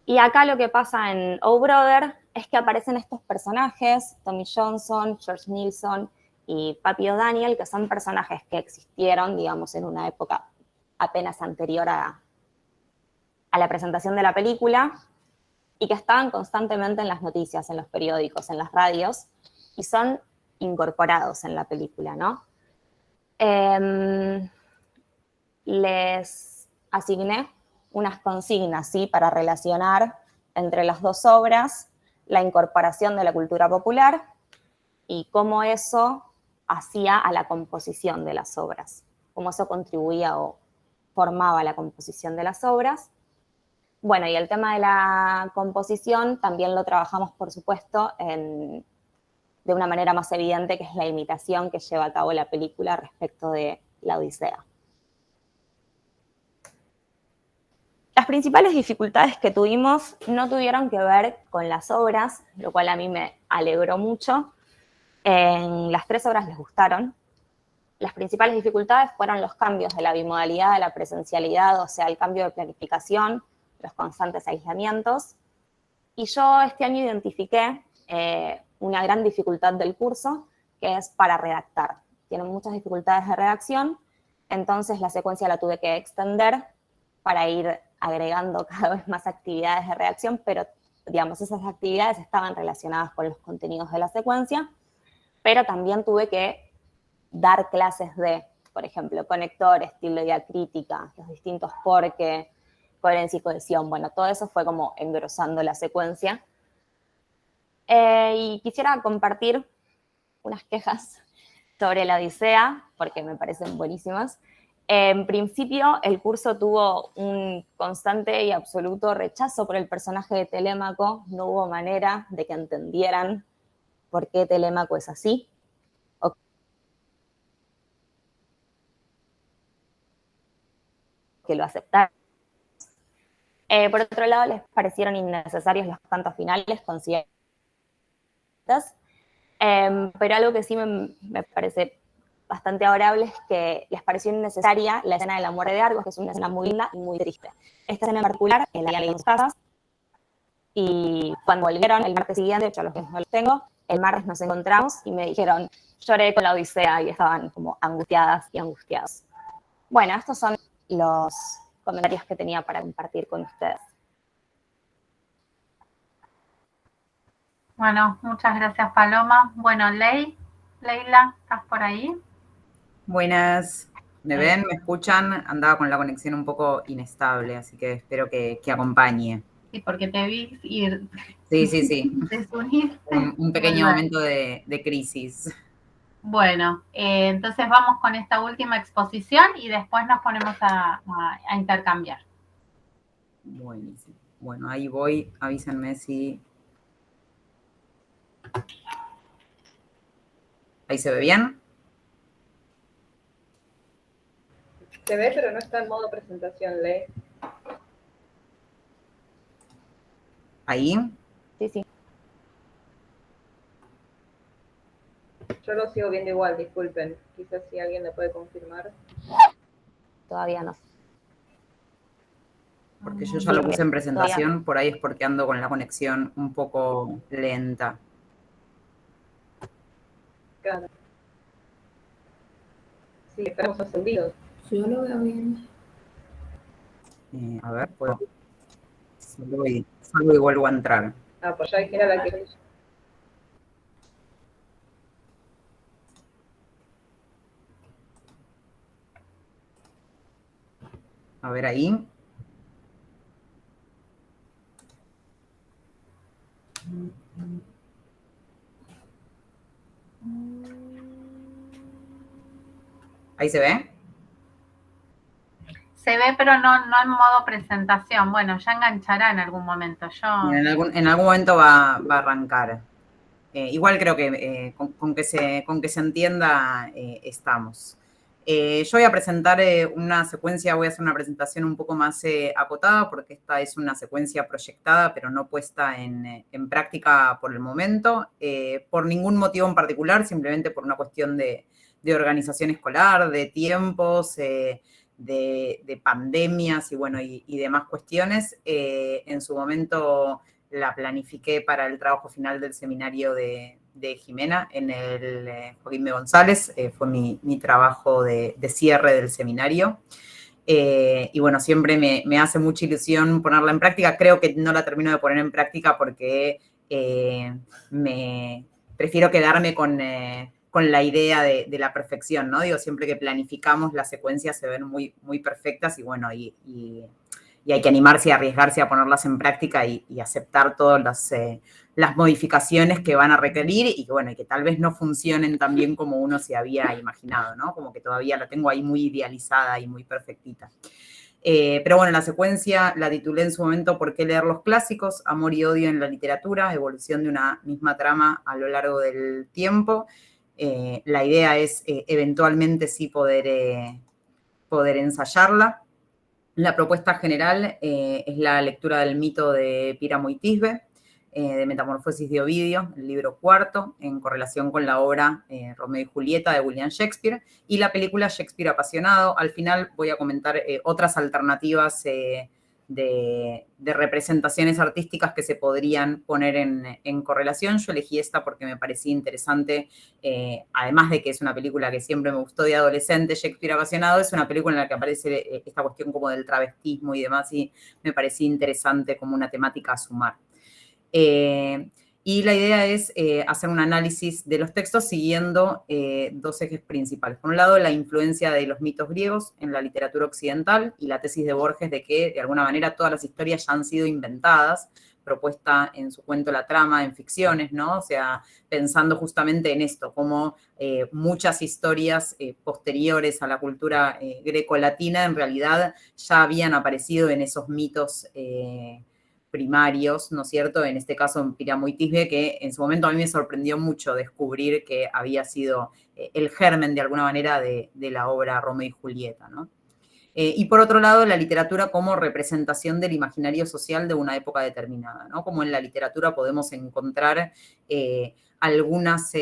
Y acá lo que pasa en Oh Brother es que aparecen estos personajes, Tommy Johnson, George Nilsson y Papi O'Daniel, que son personajes que existieron, digamos, en una época apenas anterior a la presentación de la película y que estaban constantemente en las noticias, en los periódicos, en las radios, y son incorporados en la película, ¿no? Les asigné unas consignas, ¿sí?, para relacionar entre las dos obras la incorporación de la cultura popular y cómo eso hacía a la composición de las obras, cómo eso contribuía o formaba la composición de las obras. Bueno, y el tema de la composición también lo trabajamos, por supuesto, de una manera más evidente, que es la imitación que lleva a cabo la película respecto de la Odisea. Las principales dificultades que tuvimos no tuvieron que ver con las obras, lo cual a mí me alegró mucho. En las tres obras les gustaron. Las principales dificultades fueron los cambios de la bimodalidad a la presencialidad, o sea, el cambio de planificación, los constantes aislamientos. Y yo este año identifiqué una gran dificultad del curso, que es para redactar. Tienen muchas dificultades de redacción, entonces la secuencia la tuve que extender para ir agregando cada vez más actividades de redacción, pero digamos, esas actividades estaban relacionadas con los contenidos de la secuencia, pero también tuve que dar clases de, por ejemplo, conectores, tilde diacrítica, los distintos porque, coherencia y cohesión. Bueno, todo eso fue como engrosando la secuencia. Y quisiera compartir unas quejas sobre la Odisea, porque me parecen buenísimas. En principio, el curso tuvo un constante y absoluto rechazo por el personaje de Telémaco. No hubo manera de que entendieran por qué Telémaco es así, o que lo aceptaran. Por otro lado, les parecieron innecesarios los cantos finales, consideraron Pero algo que sí me parece bastante adorable es que les pareció innecesaria la escena de la muerte de Argos, que es una escena muy linda y muy triste. Esta escena en particular, la habían leído en sus casas, y cuando volvieron el martes siguiente, de hecho, a los que no los tengo, el martes nos encontramos y me dijeron, lloré con la Odisea, y estaban como angustiadas y angustiados. Bueno, estos son los comentarios que tenía para compartir con ustedes. Bueno, muchas gracias, Paloma. Bueno, Leila, ¿estás por ahí? Buenas. ¿Me ven? ¿Me escuchan? Andaba con la conexión un poco inestable, así que espero que acompañe. Sí, porque te vi ir. Sí. Desunirte. Un pequeño momento de crisis. Bueno, entonces vamos con esta última exposición y después nos ponemos a intercambiar. Buenísimo. Bueno, ahí voy. Avísenme si... ¿Ahí se ve bien? Se ve, pero no está en modo presentación, Ley. ¿Ahí? Sí. Yo lo sigo viendo igual, disculpen. Quizás si alguien le puede confirmar. Todavía no. Porque yo ya lo puse en presentación, por ahí es porque ando con la conexión un poco lenta. Claro. Sí, estamos ascendidos. Yo lo veo bien. A ver, puedo... Salgo y vuelvo a entrar. Ah, pues ya dije era la que... A ver ahí. ¿Ahí se ve? Se ve, pero no en modo presentación. Bueno, ya enganchará en algún momento. En algún momento va a arrancar. Igual creo que con que se entienda estamos. Yo voy a presentar una secuencia, voy a hacer una presentación un poco más acotada porque esta es una secuencia proyectada pero no puesta en práctica por el momento, por ningún motivo en particular, simplemente por una cuestión de organización escolar, de tiempos, de pandemias y bueno, y demás cuestiones. En su momento la planifiqué para el trabajo final del seminario de Jimena en el Joaquín B. González, fue mi trabajo de cierre del seminario. Y bueno, siempre me hace mucha ilusión ponerla en práctica. Creo que no la termino de poner en práctica porque prefiero quedarme con la idea de la perfección, ¿no? Digo, siempre que planificamos las secuencias se ven muy, muy perfectas y bueno, y hay que animarse y arriesgarse a ponerlas en práctica y aceptar todas las modificaciones que van a requerir y que, bueno, y que tal vez no funcionen tan bien como uno se había imaginado, ¿no? Como que todavía la tengo ahí muy idealizada y muy perfectita. Pero bueno, la secuencia la titulé en su momento ¿Por qué leer los clásicos? Amor y odio en la literatura, evolución de una misma trama a lo largo del tiempo. La idea es eventualmente sí poder ensayarla. La propuesta general es la lectura del mito de Píramo y Tisbe, de Metamorfosis de Ovidio, el libro cuarto, en correlación con la obra Romeo y Julieta de William Shakespeare, y la película Shakespeare apasionado. Al final voy a comentar otras alternativas de representaciones artísticas que se podrían poner en correlación. Yo elegí esta porque me parecía interesante, además de que es una película que siempre me gustó de adolescente, Shakespeare apasionado, es una película en la que aparece esta cuestión como del travestismo y demás, y me parecía interesante como una temática a sumar. Y la idea es hacer un análisis de los textos siguiendo dos ejes principales. Por un lado, la influencia de los mitos griegos en la literatura occidental y la tesis de Borges de que, de alguna manera, todas las historias ya han sido inventadas, propuesta en su cuento La trama, en ficciones, ¿no? O sea, pensando justamente en esto, como muchas historias posteriores a la cultura greco-latina en realidad ya habían aparecido en esos mitos primarios, ¿no es cierto? En este caso en Píramo y Tisbe, que en su momento a mí me sorprendió mucho descubrir que había sido el germen de alguna manera de la obra Romeo y Julieta, ¿no? Y por otro lado, la literatura como representación del imaginario social de una época determinada, ¿no? Como en la literatura podemos encontrar algunas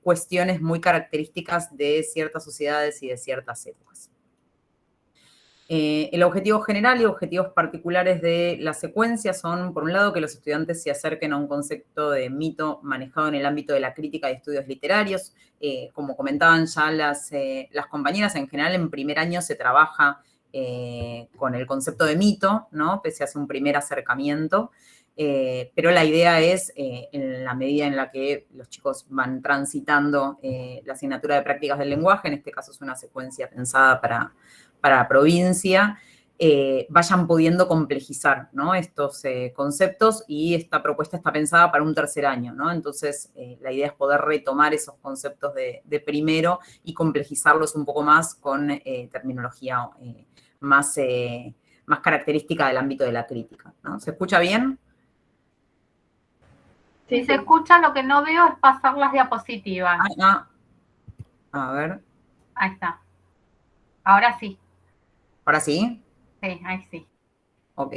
cuestiones muy características de ciertas sociedades y de ciertas épocas. El objetivo general y objetivos particulares de la secuencia son, por un lado, que los estudiantes se acerquen a un concepto de mito manejado en el ámbito de la crítica y estudios literarios. Como comentaban ya las compañeras, en general en primer año se trabaja con el concepto de mito, ¿no? Se hace un primer acercamiento, pero la idea es, en la medida en la que los chicos van transitando la asignatura de prácticas del lenguaje, en este caso es una secuencia pensada para provincia, vayan pudiendo complejizar, ¿no? Estos conceptos, y esta propuesta está pensada para un tercer año, ¿no? Entonces, la idea es poder retomar esos conceptos de primero y complejizarlos un poco más con terminología más característica del ámbito de la crítica, ¿no? ¿Se escucha bien? Si se escucha, lo que no veo es pasar las diapositivas. A ver. Ahí está. Ahora sí. ¿Ahora sí? Sí, ahí sí. Ok.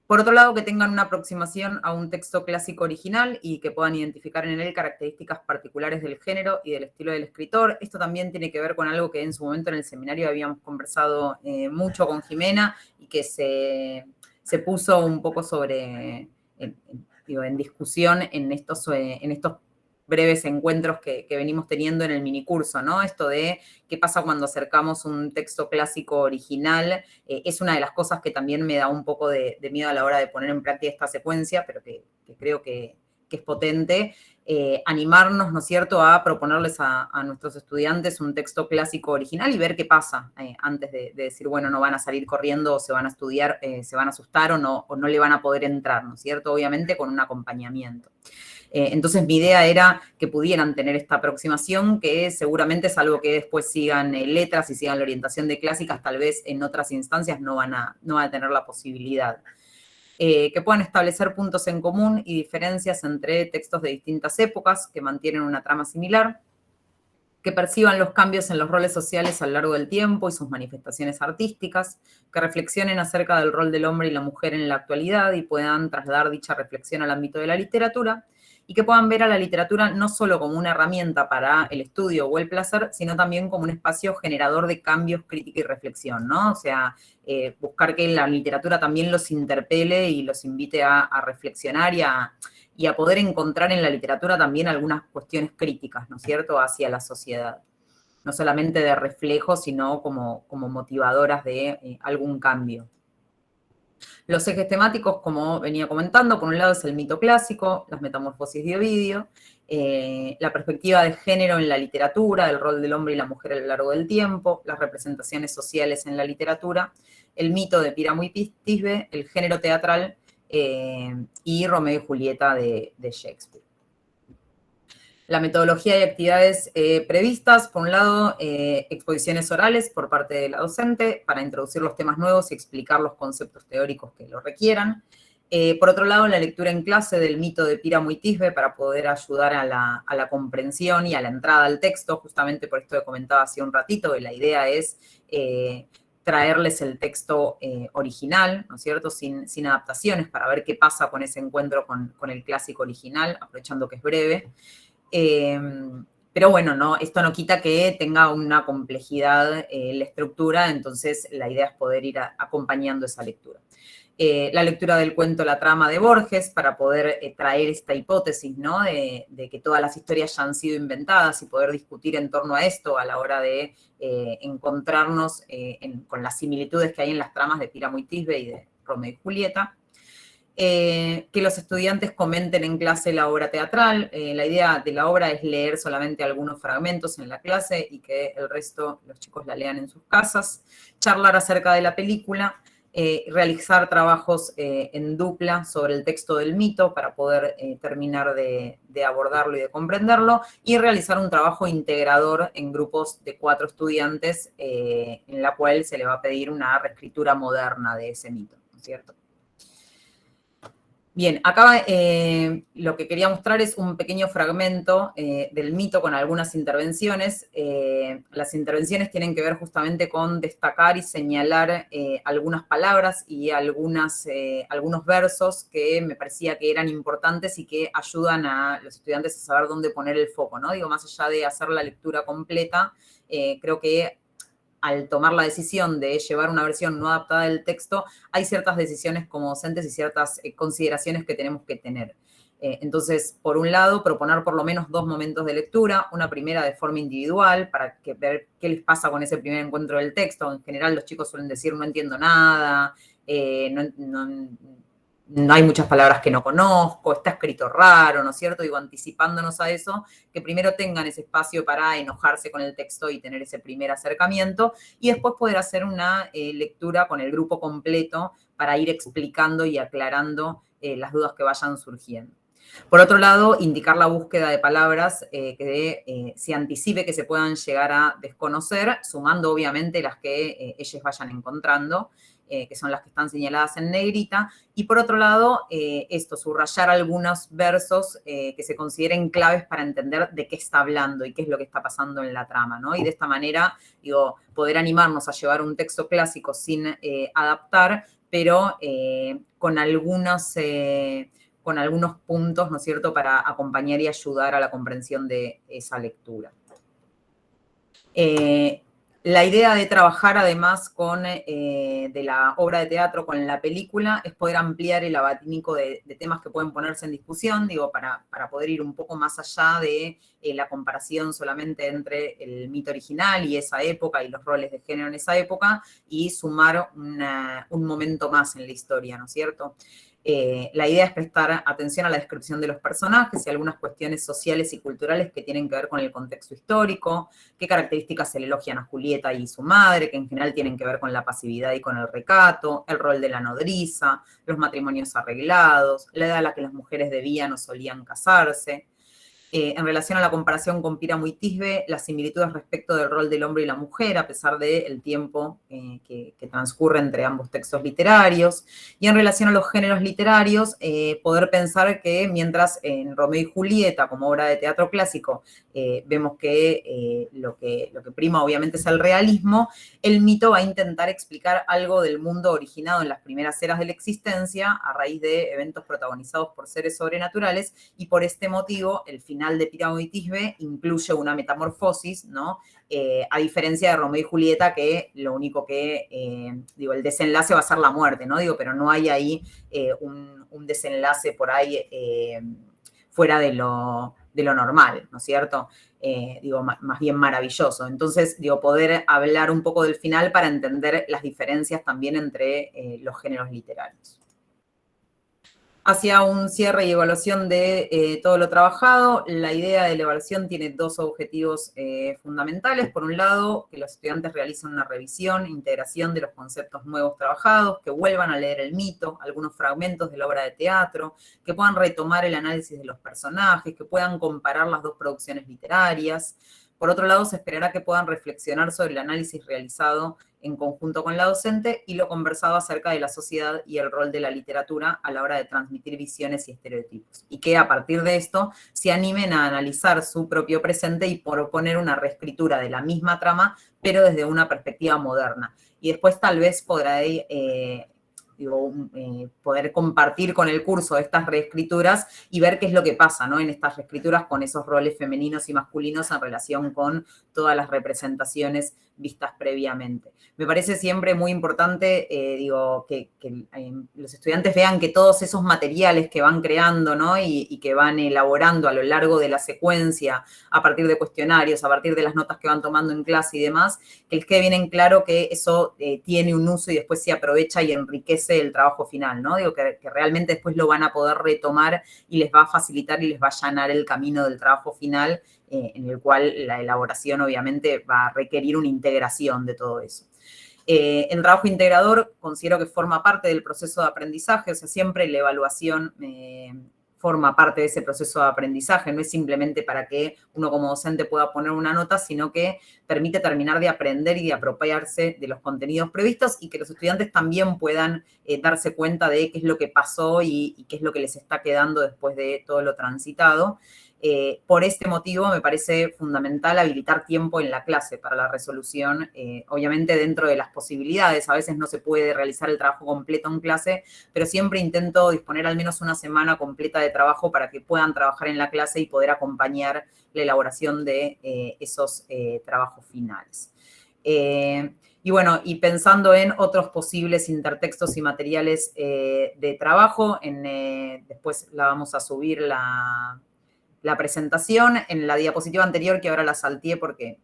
Por otro lado, que tengan una aproximación a un texto clásico original y que puedan identificar en él características particulares del género y del estilo del escritor. Esto también tiene que ver con algo que en su momento en el seminario habíamos conversado mucho con Jimena y que se puso un poco en discusión en estos breves encuentros que venimos teniendo en el minicurso, ¿no? Esto de qué pasa cuando acercamos un texto clásico original, es una de las cosas que también me da un poco de miedo a la hora de poner en práctica esta secuencia, pero que creo que es potente, animarnos, ¿no es cierto?, a proponerles a nuestros estudiantes un texto clásico original y ver qué pasa antes de decir, bueno, no van a salir corriendo o se van a estudiar, se van a asustar o no le van a poder entrar, ¿no es cierto?, obviamente con un acompañamiento. Entonces mi idea era que pudieran tener esta aproximación, que seguramente, salvo que después sigan letras y sigan la orientación de clásicas, tal vez en otras instancias no van a tener la posibilidad. Que puedan establecer puntos en común y diferencias entre textos de distintas épocas que mantienen una trama similar, que perciban los cambios en los roles sociales a lo largo del tiempo y sus manifestaciones artísticas, que reflexionen acerca del rol del hombre y la mujer en la actualidad y puedan trasladar dicha reflexión al ámbito de la literatura, y que puedan ver a la literatura no solo como una herramienta para el estudio o el placer, sino también como un espacio generador de cambios, crítica y reflexión, ¿no? O sea, buscar que la literatura también los interpele y los invite a reflexionar y a poder encontrar en la literatura también algunas cuestiones críticas, ¿no es cierto?, hacia la sociedad. No solamente de reflejo, sino como motivadoras de algún cambio. Los ejes temáticos, como venía comentando, por un lado es el mito clásico, las metamorfosis de Ovidio, la perspectiva de género en la literatura, el rol del hombre y la mujer a lo largo del tiempo, las representaciones sociales en la literatura, el mito de Píramo y Tisbe, el género teatral y Romeo y Julieta de Shakespeare. La metodología y actividades previstas, por un lado, exposiciones orales por parte de la docente para introducir los temas nuevos y explicar los conceptos teóricos que lo requieran. Por otro lado, la lectura en clase del mito de Píramo y Tisbe para poder ayudar a la comprensión y a la entrada al texto, justamente por esto que comentaba hace un ratito, que la idea es traerles el texto original, ¿no es cierto?, sin adaptaciones, para ver qué pasa con ese encuentro con el clásico original, aprovechando que es breve. Pero bueno, no, esto no quita que tenga una complejidad la estructura, entonces la idea es poder ir acompañando esa lectura. La lectura del cuento La trama de Borges, para poder traer esta hipótesis, ¿no?, de que todas las historias ya han sido inventadas y poder discutir en torno a esto a la hora de encontrarnos con las similitudes que hay en las tramas de Píramo y Tisbe y de Romeo y Julieta. Que los estudiantes comenten en clase la obra teatral. La idea de la obra es leer solamente algunos fragmentos en la clase y que el resto los chicos la lean en sus casas. Charlar acerca de la película. Realizar trabajos en dupla sobre el texto del mito para poder terminar de abordarlo y de comprenderlo, y realizar un trabajo integrador en grupos de 4 estudiantes en la cual se le va a pedir una reescritura moderna de ese mito, ¿no es cierto? Bien, acá lo que quería mostrar es un pequeño fragmento del mito con algunas intervenciones. Las intervenciones tienen que ver justamente con destacar y señalar algunas palabras y algunos versos que me parecía que eran importantes y que ayudan a los estudiantes a saber dónde poner el foco, ¿no? Digo, más allá de hacer la lectura completa, creo que al tomar la decisión de llevar una versión no adaptada del texto, hay ciertas decisiones como docentes y ciertas consideraciones que tenemos que tener. Entonces, por un lado, proponer por lo menos 2 momentos de lectura, una primera de forma individual, para ver qué les pasa con ese primer encuentro del texto. En general, los chicos suelen decir, no entiendo nada, no hay muchas palabras que no conozco, está escrito raro, ¿no es cierto? Digo, anticipándonos a eso, que primero tengan ese espacio para enojarse con el texto y tener ese primer acercamiento, y después poder hacer una lectura con el grupo completo para ir explicando y aclarando las dudas que vayan surgiendo. Por otro lado, indicar la búsqueda de palabras que se anticipe que se puedan llegar a desconocer, sumando obviamente las que ellos vayan encontrando, que son las que están señaladas en negrita. Y por otro lado, subrayar algunos versos que se consideren claves para entender de qué está hablando y qué es lo que está pasando en la trama, ¿no? Y de esta manera, digo, poder animarnos a llevar un texto clásico sin adaptar, pero con algunos puntos, ¿no es cierto?, para acompañar y ayudar a la comprensión de esa lectura. La idea de trabajar además de la obra de teatro con la película es poder ampliar el abanico de temas que pueden ponerse en discusión, digo, para poder ir un poco más allá de la comparación solamente entre el mito original y esa época y los roles de género en esa época, y sumar un momento más en la historia, ¿no es cierto? La idea es prestar atención a la descripción de los personajes y algunas cuestiones sociales y culturales que tienen que ver con el contexto histórico, qué características se le elogian a Julieta y su madre, que en general tienen que ver con la pasividad y con el recato, el rol de la nodriza, los matrimonios arreglados, la edad a la que las mujeres debían o solían casarse. En relación a la comparación con Píramo y Tisbe, las similitudes respecto del rol del hombre y la mujer, a pesar del tiempo que transcurre entre ambos textos literarios. Y en relación a los géneros literarios, poder pensar que mientras en Romeo y Julieta, como obra de teatro clásico, vemos que lo que prima obviamente es el realismo, el mito va a intentar explicar algo del mundo originado en las primeras eras de la existencia a raíz de eventos protagonizados por seres sobrenaturales, y por este motivo el final de Píramo y Tisbe incluye una metamorfosis, ¿no? A diferencia de Romeo y Julieta, que lo único que, el desenlace va a ser la muerte, ¿no? Pero no hay ahí un desenlace por ahí fuera de lo normal, ¿no es cierto? Más bien maravilloso. Entonces, poder hablar un poco del final para entender las diferencias también entre los géneros literarios. Hacia un cierre y evaluación de todo lo trabajado, la idea de la evaluación tiene 2 objetivos fundamentales. Por un lado, que los estudiantes realicen una revisión, integración de los conceptos nuevos trabajados, que vuelvan a leer el mito, algunos fragmentos de la obra de teatro, que puedan retomar el análisis de los personajes, que puedan comparar las 2 producciones literarias. Por otro lado, se esperará que puedan reflexionar sobre el análisis realizado en conjunto con la docente y lo conversado acerca de la sociedad y el rol de la literatura a la hora de transmitir visiones y estereotipos. Y que a partir de esto se animen a analizar su propio presente y proponer una reescritura de la misma trama, pero desde una perspectiva moderna. Y después tal vez podrá poder compartir con el curso estas reescrituras y ver qué es lo que pasa, ¿no?, en estas reescrituras con esos roles femeninos y masculinos en relación con todas las representaciones vistas previamente. Me parece siempre muy importante, que los estudiantes vean que todos esos materiales que van creando, ¿no?, y que van elaborando a lo largo de la secuencia, a partir de cuestionarios, a partir de las notas que van tomando en clase y demás, que les quede bien en claro que eso tiene un uso y después se aprovecha y enriquece el trabajo final, ¿no? Que realmente después lo van a poder retomar y les va a facilitar y les va a allanar el camino del trabajo final, en el cual la elaboración obviamente va a requerir una integración de todo eso. El trabajo integrador considero que forma parte del proceso de aprendizaje, o sea, siempre la evaluación forma parte de ese proceso de aprendizaje, no es simplemente para que uno como docente pueda poner una nota, sino que permite terminar de aprender y de apropiarse de los contenidos previstos y que los estudiantes también puedan darse cuenta de qué es lo que pasó y qué es lo que les está quedando después de todo lo transitado. Por este motivo me parece fundamental habilitar tiempo en la clase para la resolución, obviamente dentro de las posibilidades. A veces no se puede realizar el trabajo completo en clase, pero siempre intento disponer al menos una semana completa de trabajo para que puedan trabajar en la clase y poder acompañar la elaboración de esos trabajos finales. Y bueno, y pensando en otros posibles intertextos y materiales de trabajo, después la vamos a subir la presentación. En la diapositiva anterior, que ahora la salteé porque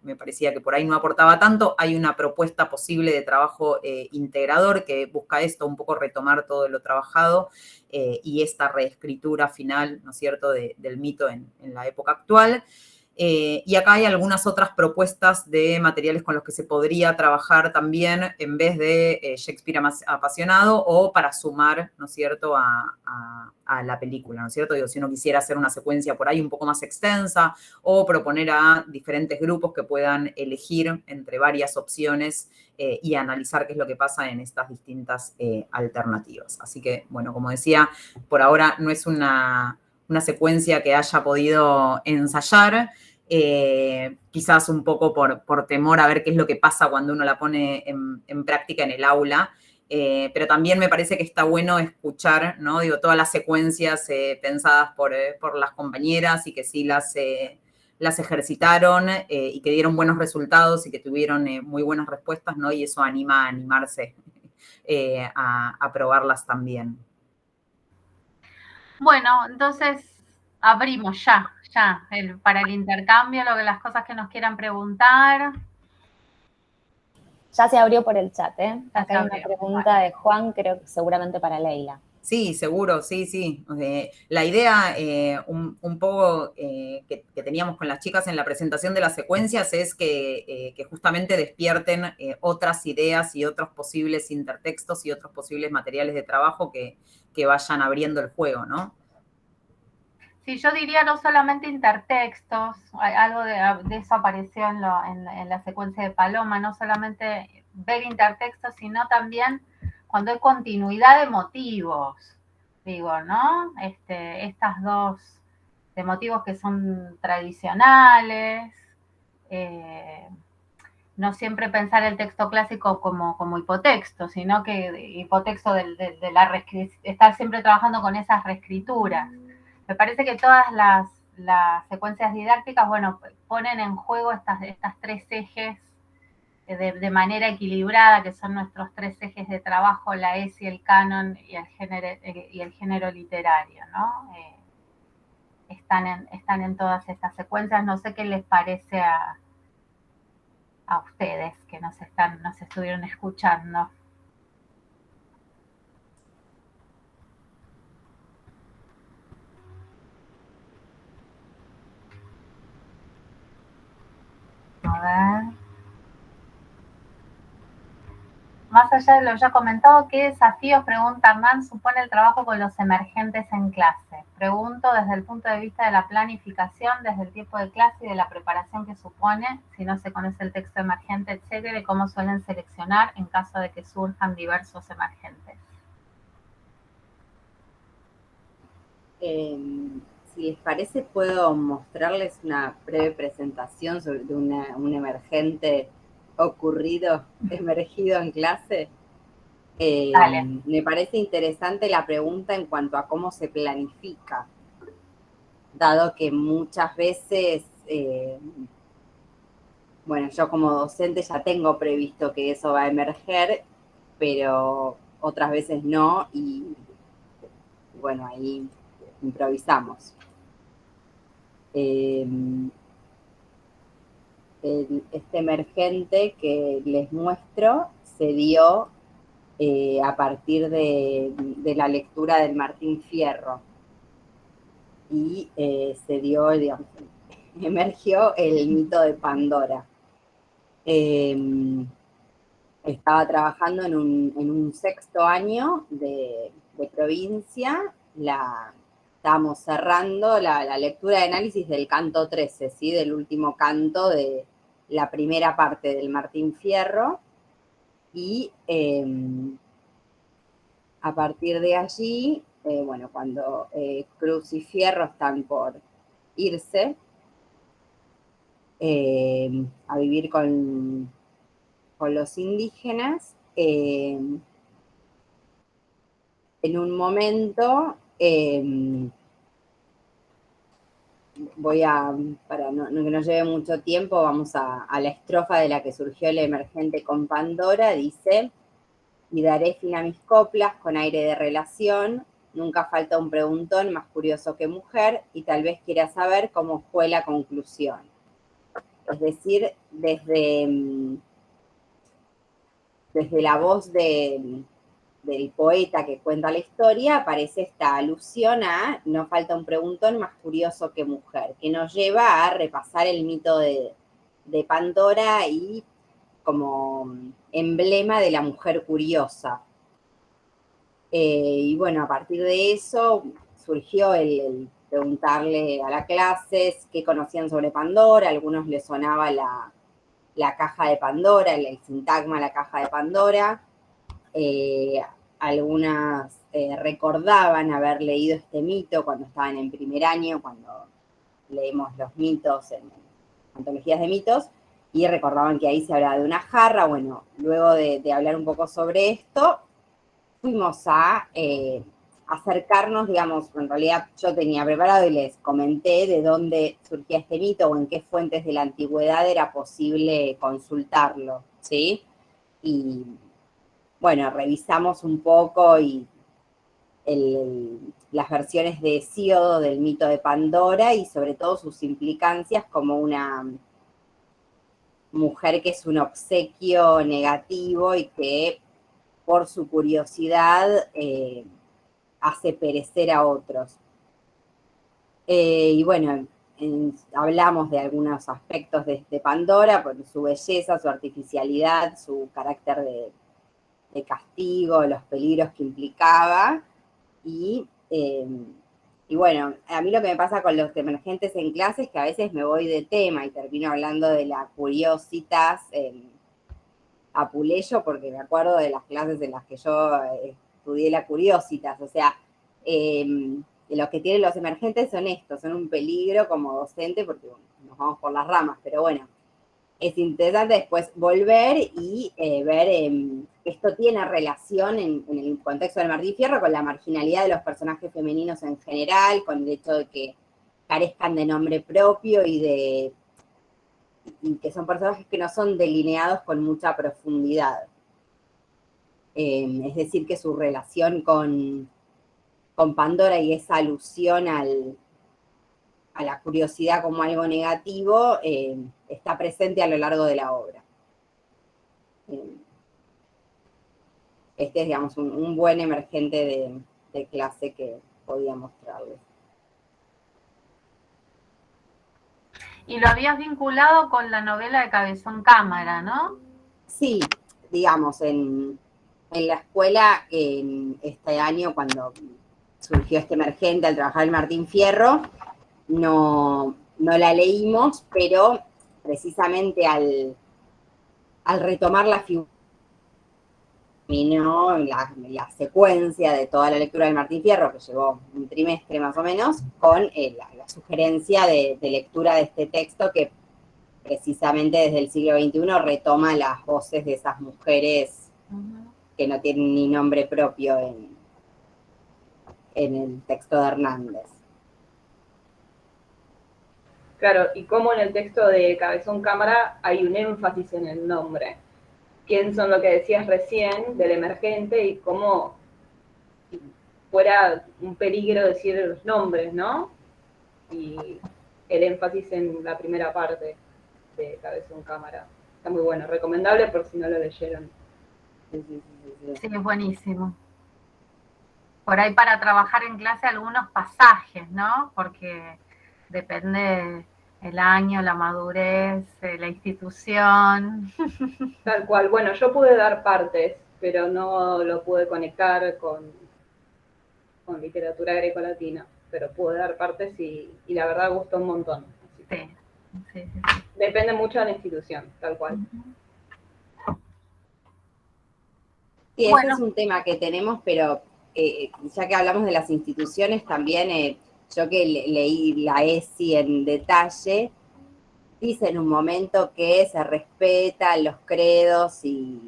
me parecía que por ahí no aportaba tanto, hay una propuesta posible de trabajo integrador que busca esto, un poco retomar todo lo trabajado y esta reescritura final, ¿no es cierto?, del mito en la época actual. Y acá hay algunas otras propuestas de materiales con los que se podría trabajar también en vez de Shakespeare apasionado o para sumar, ¿no es cierto?, a la película, ¿no es cierto? Digo, si uno quisiera hacer una secuencia por ahí un poco más extensa o proponer a diferentes grupos que puedan elegir entre varias opciones y analizar qué es lo que pasa en estas distintas alternativas. Así que, bueno, como decía, por ahora no es una secuencia que haya podido ensayar, quizás un poco por temor a ver qué es lo que pasa cuando uno la pone en práctica en el aula, pero también me parece que está bueno escuchar, ¿no? Digo, todas las secuencias pensadas por las compañeras y que sí las ejercitaron y que dieron buenos resultados y que tuvieron muy buenas respuestas, ¿no? Y eso anima a animarse a probarlas también. Bueno, entonces abrimos ya para el intercambio, las cosas que nos quieran preguntar. Ya se abrió por el chat, ¿eh? Acá hay una abrió, pregunta de Juan, creo que seguramente para Leila. Sí, seguro, sí. La idea un poco que teníamos con las chicas en la presentación de las secuencias es que justamente despierten otras ideas y otros posibles intertextos y otros posibles materiales de trabajo que vayan abriendo el juego, ¿no? Sí, yo diría no solamente intertextos, algo de eso apareció en la secuencia de Paloma, no solamente ver intertextos, sino también cuando hay continuidad de motivos, digo, ¿no? Estas dos de motivos que son tradicionales, no siempre pensar el texto clásico como hipotexto, sino que hipotexto de estar siempre trabajando con esas reescrituras. Me parece que todas las secuencias didácticas, bueno, ponen en juego estas tres ejes de manera equilibrada, que son nuestros tres ejes de trabajo, la ESI, el canon y el género literario, ¿no? Están en todas estas secuencias. No sé qué les parece a ustedes que nos estuvieron escuchando. A ver. Más allá de lo ya comentado, ¿qué desafíos, pregunta Hernán, supone el trabajo con los emergentes en clase? Pregunto desde el punto de vista de la planificación, desde el tiempo de clase y de la preparación que supone, si no se conoce el texto emergente, etcétera, y cómo suelen seleccionar en caso de que surjan diversos emergentes. Si les parece, puedo mostrarles una breve presentación de un emergente emergido en clase. Me parece interesante la pregunta en cuanto a cómo se planifica, dado que muchas veces, bueno, yo como docente ya tengo previsto que eso va a emerger, pero otras veces no, y bueno, ahí improvisamos. Este emergente que les muestro se dio a partir de la lectura del Martín Fierro. Y se dio, digamos, emergió el mito de Pandora. Estaba trabajando en un sexto año de provincia. estábamos cerrando la lectura de análisis del canto 13, ¿sí? Del último canto de la primera parte del Martín Fierro, y a partir de allí, bueno, cuando Cruz y Fierro están por irse a vivir con los indígenas, en un momento para que no lleve mucho tiempo, vamos a la estrofa de la que surgió el emergente con Pandora. Dice: y daré fin a mis coplas con aire de relación, nunca falta un preguntón más curioso que mujer, y tal vez quiera saber cómo fue la conclusión. Es decir, desde la voz del poeta que cuenta la historia, aparece esta alusión a no falta un preguntón más curioso que mujer, que nos lleva a repasar el mito de Pandora y como emblema de la mujer curiosa. Y bueno, a partir de eso surgió el preguntarle a las clases qué conocían sobre Pandora. A algunos les sonaba la caja de Pandora, el sintagma la caja de Pandora. Algunas recordaban haber leído este mito cuando estaban en primer año, cuando leemos los mitos en antologías de mitos, y recordaban que ahí se hablaba de una jarra. Bueno, luego de hablar un poco sobre esto, fuimos a acercarnos, digamos, en realidad yo tenía preparado y les comenté de dónde surgía este mito o en qué fuentes de la antigüedad era posible consultarlo, ¿sí? Y bueno, revisamos un poco y las versiones de Hesíodo del mito de Pandora y sobre todo sus implicancias como una mujer que es un obsequio negativo y que por su curiosidad hace perecer a otros. Y bueno, hablamos de algunos aspectos de Pandora, por su belleza, su artificialidad, su carácter de castigo, los peligros que implicaba, y bueno, a mí lo que me pasa con los emergentes en clase es que a veces me voy de tema y termino hablando de la curiositas a Puleyo, porque me acuerdo de las clases en las que yo estudié la curiositas. O sea, lo que tienen los emergentes son estos, son un peligro como docente porque bueno, nos vamos por las ramas, pero bueno, es interesante después volver y ver esto tiene relación en el contexto del Martín Fierro con la marginalidad de los personajes femeninos en general, con el hecho de que carezcan de nombre propio y que son personajes que no son delineados con mucha profundidad. Es decir, que su relación con Pandora y esa alusión a la curiosidad como algo negativo está presente a lo largo de la obra. Este es, digamos, un buen emergente de clase que podía mostrarles. Y lo habías vinculado con la novela de Cabezón Cámara, ¿no? Sí, digamos, en la escuela, en este año, cuando surgió este emergente al trabajar el Martín Fierro, no la leímos, pero precisamente al retomar la figura, la secuencia de toda la lectura del Martín Fierro, que llevó un trimestre más o menos, con la sugerencia de lectura de este texto que precisamente desde el siglo XXI retoma las voces de esas mujeres que no tienen ni nombre propio en el texto de Hernández. Claro, y como en el texto de Cabezón Cámara hay un énfasis en el nombre. Quién son lo que decías recién del emergente y cómo fuera un peligro decir los nombres, ¿no? Y el énfasis en la primera parte de Cabezón Cámara. Está muy bueno, recomendable por si no lo leyeron. Sí, es buenísimo. Por ahí para trabajar en clase algunos pasajes, ¿no? Porque depende el año, la madurez, la institución. Tal cual. Bueno, yo pude dar partes, pero no lo pude conectar con literatura grecolatina. pero pude dar partes y la verdad gustó un montón. Sí. Depende mucho de la institución, tal cual. Sí, Bueno. ese es un tema que tenemos, pero ya que hablamos de las instituciones, también yo que leí la ESI en detalle, dice en un momento que se respetan los credos y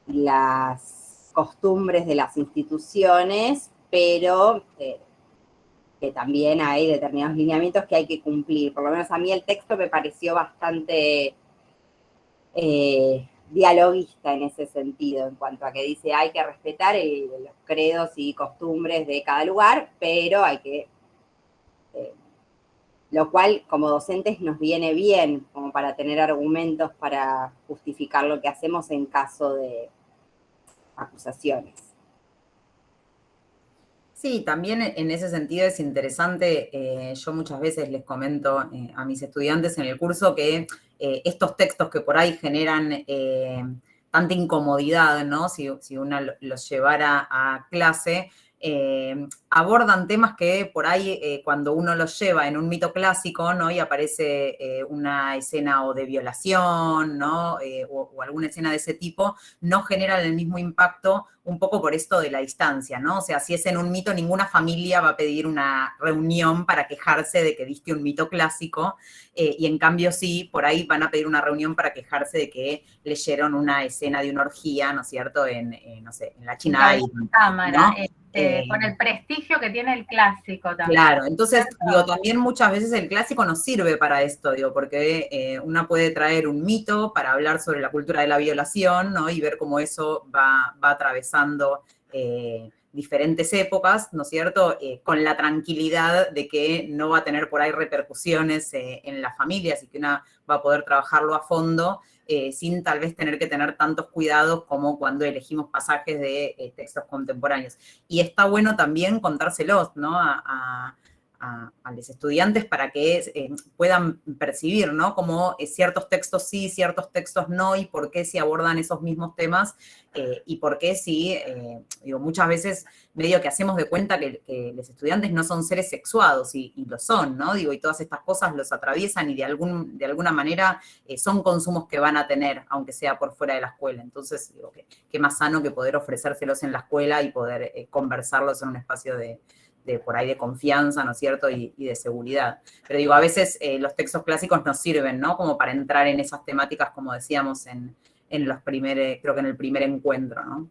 las costumbres de las instituciones, pero que también hay determinados lineamientos que hay que cumplir. Por lo menos a mí el texto me pareció bastante dialoguista en ese sentido, en cuanto a que dice hay que respetar los credos y costumbres de cada lugar, pero hay que, lo cual como docentes nos viene bien, como para tener argumentos para justificar lo que hacemos en caso de acusaciones. Sí, también en ese sentido es interesante, yo muchas veces les comento a mis estudiantes en el curso que estos textos que por ahí generan tanta incomodidad, ¿no? Si uno los llevara a clase, abordan temas que por ahí cuando uno los lleva en un mito clásico, ¿no? Y aparece una escena o de violación, ¿no? O alguna escena de ese tipo, no generan el mismo impacto un poco por esto de la distancia, ¿no? O sea, si es en un mito, ninguna familia va a pedir una reunión para quejarse de que diste un mito clásico, y en cambio sí, por ahí van a pedir una reunión para quejarse de que leyeron una escena de una orgía, ¿no es cierto?, no sé, en la China Island, cámara, ¿no? Con el prestigio que tiene el clásico también. Claro, entonces, digo, también muchas veces el clásico nos sirve para esto, digo, porque una puede traer un mito para hablar sobre la cultura de la violación, ¿no? Y ver cómo eso va atravesando diferentes épocas, ¿no es cierto? Con la tranquilidad de que no va a tener por ahí repercusiones en las familias y que una va a poder trabajarlo a fondo, sin tal vez tener que tener tantos cuidados como cuando elegimos pasajes de textos contemporáneos. Y está bueno también contárselos, ¿no? A los estudiantes para que puedan percibir, ¿no? Como ciertos textos sí, ciertos textos no, y por qué si abordan esos mismos temas, y por qué si, digo, muchas veces medio que hacemos de cuenta que los estudiantes no son seres sexuados, y lo son, ¿no? Digo, y todas estas cosas los atraviesan y de alguna manera son consumos que van a tener, aunque sea por fuera de la escuela. Entonces, digo, qué más sano que poder ofrecérselos en la escuela y poder conversarlos en un espacio de por ahí de confianza, ¿no es cierto?, y de seguridad. Pero digo, a veces los textos clásicos nos sirven, ¿no?, como para entrar en esas temáticas, como decíamos, en los creo que en el primer encuentro, ¿no?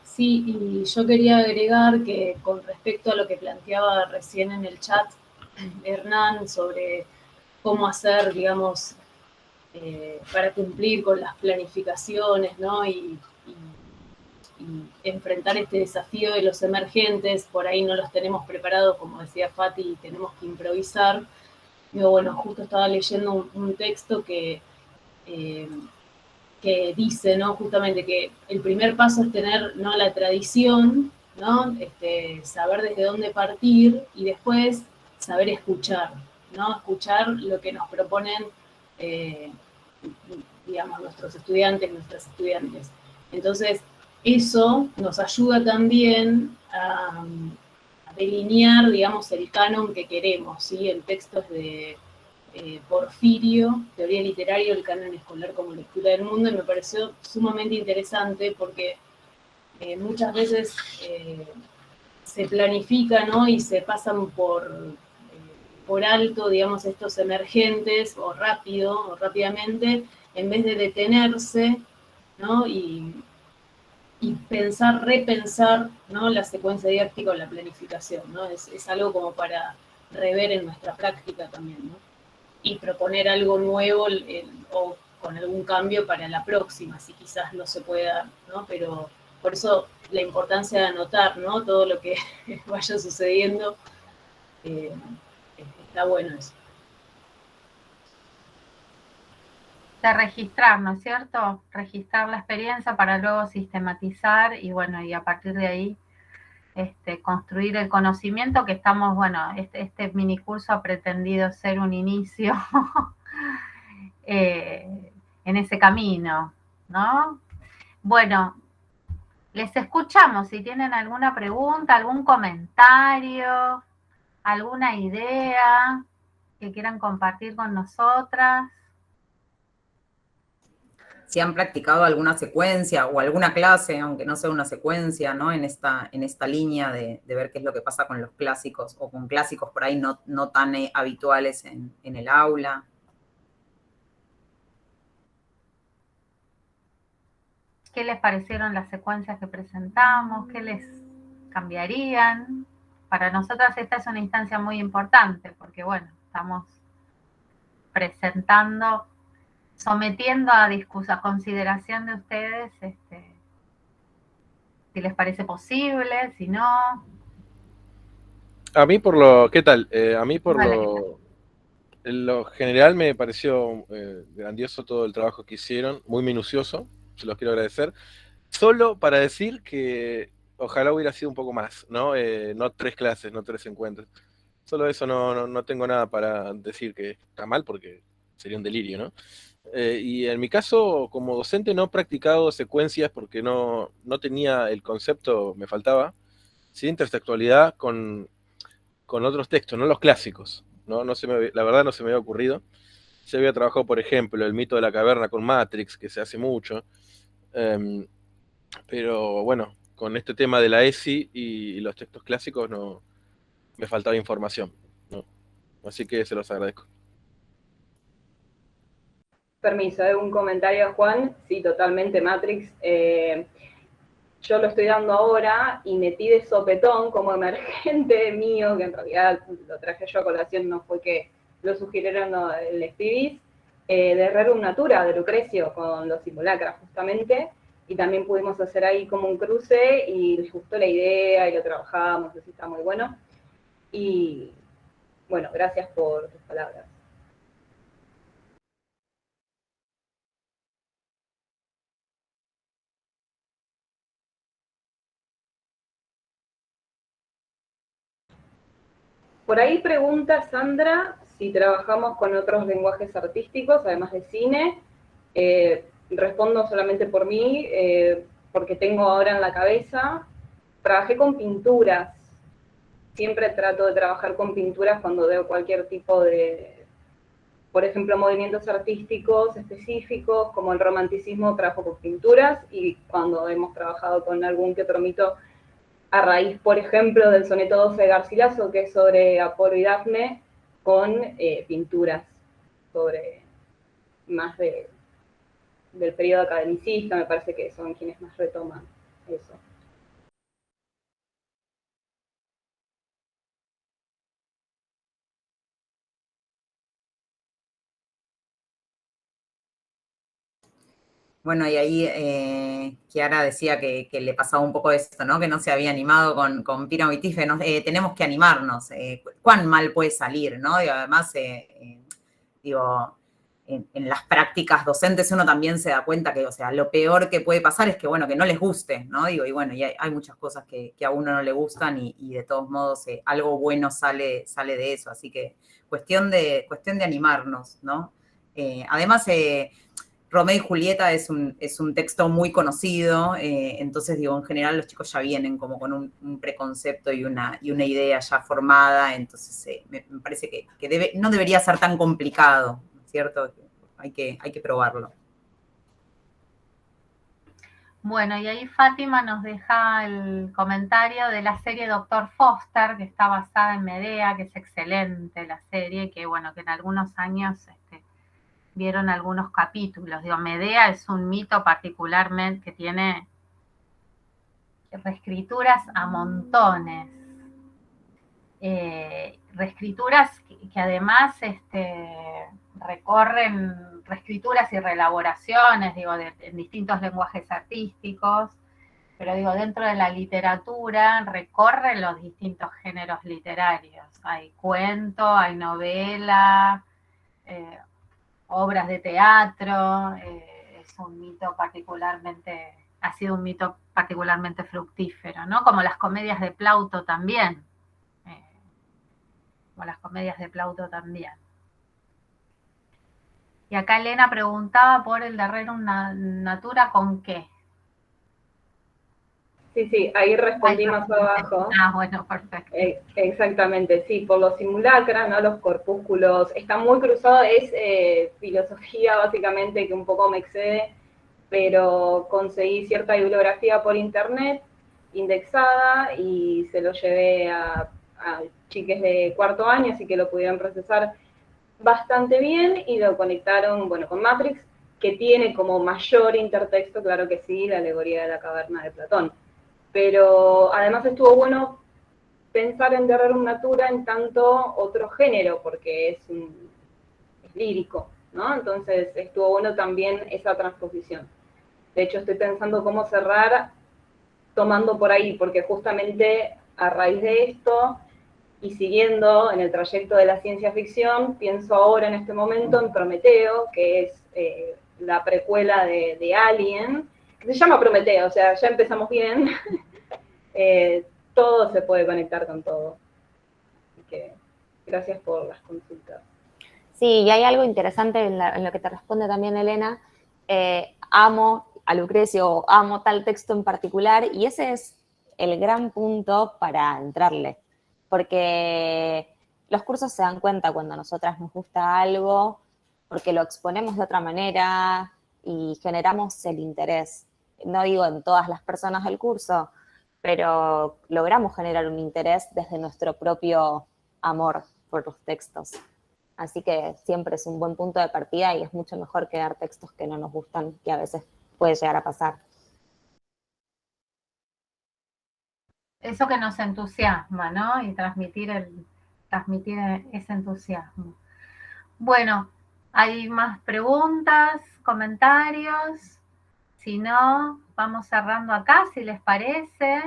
Sí, y yo quería agregar que con respecto a lo que planteaba recién en el chat Hernán sobre cómo hacer, digamos, para cumplir con las planificaciones, ¿no? Y enfrentar este desafío de los emergentes, por ahí no los tenemos preparados, como decía Fati, tenemos que improvisar. Digo, bueno, justo estaba leyendo un texto que dice, ¿no? Justamente que el primer paso es tener, ¿no?, la tradición, ¿no? Saber desde dónde partir y después saber escuchar, ¿no? Escuchar lo que nos proponen, digamos, nuestros estudiantes, nuestras estudiantes. Entonces, eso nos ayuda también a delinear, digamos, el canon que queremos, ¿sí? El texto es de Porfirio, Teoría Literaria, el canon escolar como lectura del mundo, y me pareció sumamente interesante porque muchas veces se planifica, ¿no?, y se pasan por alto, digamos, estos emergentes, o rápidamente, en vez de detenerse, ¿no?, y repensar, ¿no?, la secuencia didáctica o la planificación, ¿no? Es algo como para rever en nuestra práctica también, ¿no? Y proponer algo nuevo o con algún cambio para la próxima, si quizás no se puede dar, ¿no? Pero por eso la importancia de anotar, ¿no?, todo lo que vaya sucediendo, está bueno eso. De registrar, ¿no es cierto? Registrar la experiencia para luego sistematizar y bueno, y a partir de ahí construir el conocimiento que estamos, bueno, este minicurso ha pretendido ser un inicio en ese camino, ¿no? Bueno, les escuchamos si tienen alguna pregunta, algún comentario, alguna idea que quieran compartir con nosotras. Si han practicado alguna secuencia o alguna clase, aunque no sea una secuencia, ¿no? En esta línea de ver qué es lo que pasa con los clásicos o con clásicos por ahí no tan habituales en el aula. ¿Qué les parecieron las secuencias que presentamos? ¿Qué les cambiarían? Para nosotras esta es una instancia muy importante porque, bueno, estamos presentando, sometiendo a discusión, a consideración de ustedes, si les parece posible, si no. A mí ¿qué tal? A mí en lo general me pareció grandioso todo el trabajo que hicieron, muy minucioso, se los quiero agradecer. Solo para decir que ojalá hubiera sido un poco más, ¿no? No 3 clases, no 3 encuentros. Solo eso, no tengo nada para decir que está mal porque sería un delirio, ¿no? Y en mi caso, como docente, no he practicado secuencias porque no tenía el concepto, me faltaba, sí, intertextualidad con otros textos, no los clásicos. La verdad no se me había ocurrido. Se había trabajado, por ejemplo, el mito de la caverna con Matrix, que se hace mucho. Pero bueno, con este tema de la ESI y los textos clásicos no me faltaba información, ¿no? Así que se los agradezco. Permiso, un comentario, Juan. Sí, totalmente Matrix. Yo lo estoy dando ahora y metí de sopetón como emergente mío, que en realidad lo traje yo a colación, no fue que lo sugirieron el escribís, de Rerum Natura, de Lucrecio, con los simulacras justamente, y también pudimos hacer ahí como un cruce y les gustó la idea y lo trabajamos, así está muy bueno. Y bueno, gracias por tus palabras. Por ahí pregunta Sandra si trabajamos con otros lenguajes artísticos, además de cine. Respondo solamente por mí, porque tengo ahora en la cabeza. Trabajé con pinturas. Siempre trato de trabajar con pinturas cuando veo cualquier tipo de, por ejemplo, movimientos artísticos específicos, como el romanticismo, trabajo con pinturas, y cuando hemos trabajado con algún que otro mito, a raíz, por ejemplo, del soneto 12 de Garcilaso, que es sobre Apolo y Dafne, con pinturas sobre más del periodo academicista, me parece que son quienes más retoman eso. Bueno, y ahí Kiara decía que le pasaba un poco esto, ¿no? Que no se había animado con Píramo y Tife. Tenemos que animarnos. ¿Cuán mal puede salir, no? Y además, digo, en las prácticas docentes uno también se da cuenta que, o sea, lo peor que puede pasar es que, bueno, que no les guste, ¿no? Digo, y bueno, y hay muchas cosas que a uno no le gustan y de todos modos algo bueno sale de eso. Así que cuestión de animarnos, ¿no? Además, Romeo y Julieta es un texto muy conocido, entonces digo, en general los chicos ya vienen como con un preconcepto y una idea ya formada, entonces me parece que no debería ser tan complicado, ¿cierto? Hay que probarlo. Bueno, y ahí Fátima nos deja el comentario de la serie Dr. Foster, que está basada en Medea, que es excelente la serie, que bueno, que en algunos años vieron algunos capítulos. Digo, Medea es un mito particularmente que tiene reescrituras a montones. Reescrituras que además recorren reescrituras y reelaboraciones, digo, en distintos lenguajes artísticos, pero digo, dentro de la literatura recorren los distintos géneros literarios. Hay cuento, hay novela, obras de teatro, es un mito particularmente, ha sido un mito particularmente fructífero, ¿no? Como las comedias de Plauto también. Como las comedias de Plauto también. Y acá Elena preguntaba por el de Rerum Natura, ¿con qué? Sí, ahí respondí más abajo. Ah, bueno, perfecto. Exactamente, sí, por los simulacra, ¿no? Los corpúsculos, está muy cruzado, es filosofía básicamente que un poco me excede, pero conseguí cierta bibliografía por internet indexada y se lo llevé a chiques de cuarto año, así que lo pudieron procesar bastante bien y lo conectaron, bueno, con Matrix, que tiene como mayor intertexto, claro que sí, la alegoría de la caverna de Platón. Pero además estuvo bueno pensar en Rerum Natura en tanto otro género, porque es lírico, ¿no? Entonces estuvo bueno también esa transposición. De hecho, estoy pensando cómo cerrar tomando por ahí, porque justamente a raíz de esto y siguiendo en el trayecto de la ciencia ficción, pienso ahora en este momento en Prometeo, que es la precuela de Alien, que se llama Prometeo, o sea, ya empezamos bien. Todo se puede conectar con todo. Así que gracias por las consultas. Sí, y hay algo interesante en lo que te responde también Elena. Amo a Lucrecio, amo tal texto en particular, y ese es el gran punto para entrarle. Porque los cursos se dan cuenta cuando a nosotras nos gusta algo, porque lo exponemos de otra manera y generamos el interés. No digo en todas las personas del curso, pero logramos generar un interés desde nuestro propio amor por los textos. Así que siempre es un buen punto de partida y es mucho mejor que dar textos que no nos gustan, que a veces puede llegar a pasar. Eso que nos entusiasma, ¿no? Y transmitir ese entusiasmo. Bueno, ¿hay más preguntas, comentarios? Si no, vamos cerrando acá, si les parece.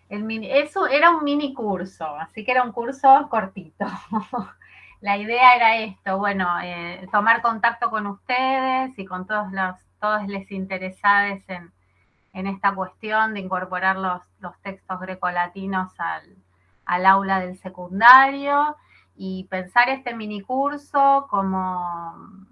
Eso era un mini curso, así que era un curso cortito. La idea era esto, bueno, tomar contacto con ustedes y con todos les interesados en esta cuestión de incorporar los textos grecolatinos al aula del secundario y pensar este minicurso como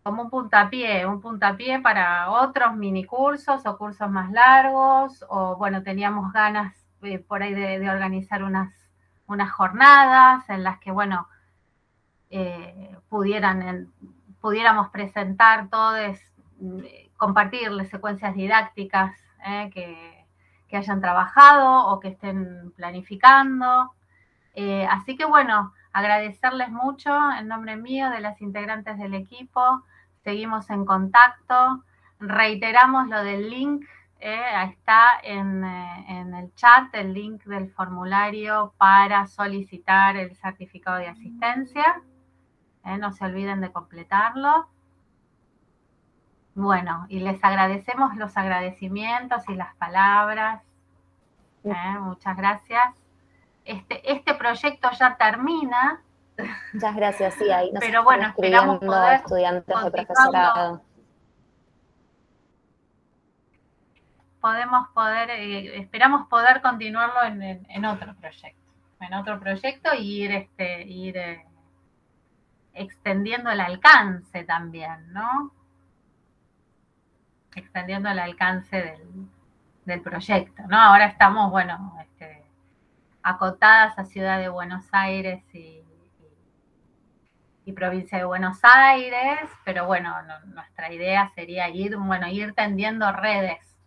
un puntapié para otros minicursos o cursos más largos, o bueno, teníamos ganas por ahí de organizar unas jornadas en las que, bueno, pudiéramos presentar todos, compartirles secuencias didácticas que hayan trabajado o que estén planificando. Así que bueno, agradecerles mucho en nombre mío, de las integrantes del equipo. Seguimos en contacto. Reiteramos lo del link. Está en el chat el link del formulario para solicitar el certificado de asistencia. No se olviden de completarlo. Bueno, y les agradecemos los agradecimientos y las palabras. Muchas gracias. Este proyecto ya termina. Muchas gracias, sí, ahí nos pero bueno, esperamos poder estudiantes de profesorado. Esperamos poder continuarlo en otro proyecto, y ir extendiendo el alcance también, ¿no? Extendiendo el alcance del proyecto, ¿no? Ahora estamos, bueno, acotadas a Ciudad de Buenos Aires y Provincia de Buenos Aires, pero bueno, nuestra idea sería ir tendiendo redes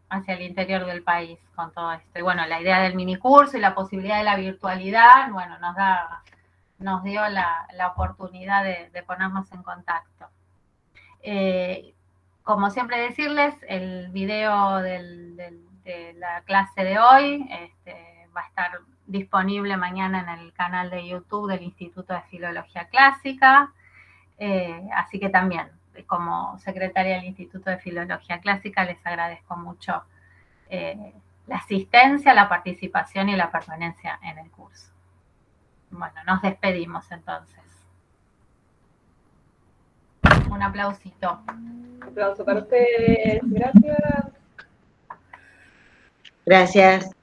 hacia el interior del país con todo esto. Y bueno, la idea del minicurso y la posibilidad de la virtualidad, bueno, nos dio la oportunidad de ponernos en contacto. Como siempre decirles, el video de la clase de hoy va a estar disponible mañana en el canal de YouTube del Instituto de Filología Clásica, así que también, como secretaria del Instituto de Filología Clásica, les agradezco mucho la asistencia, la participación y la permanencia en el curso. Bueno, nos despedimos entonces. Un aplausito. Un aplauso para ustedes. Gracias. Gracias.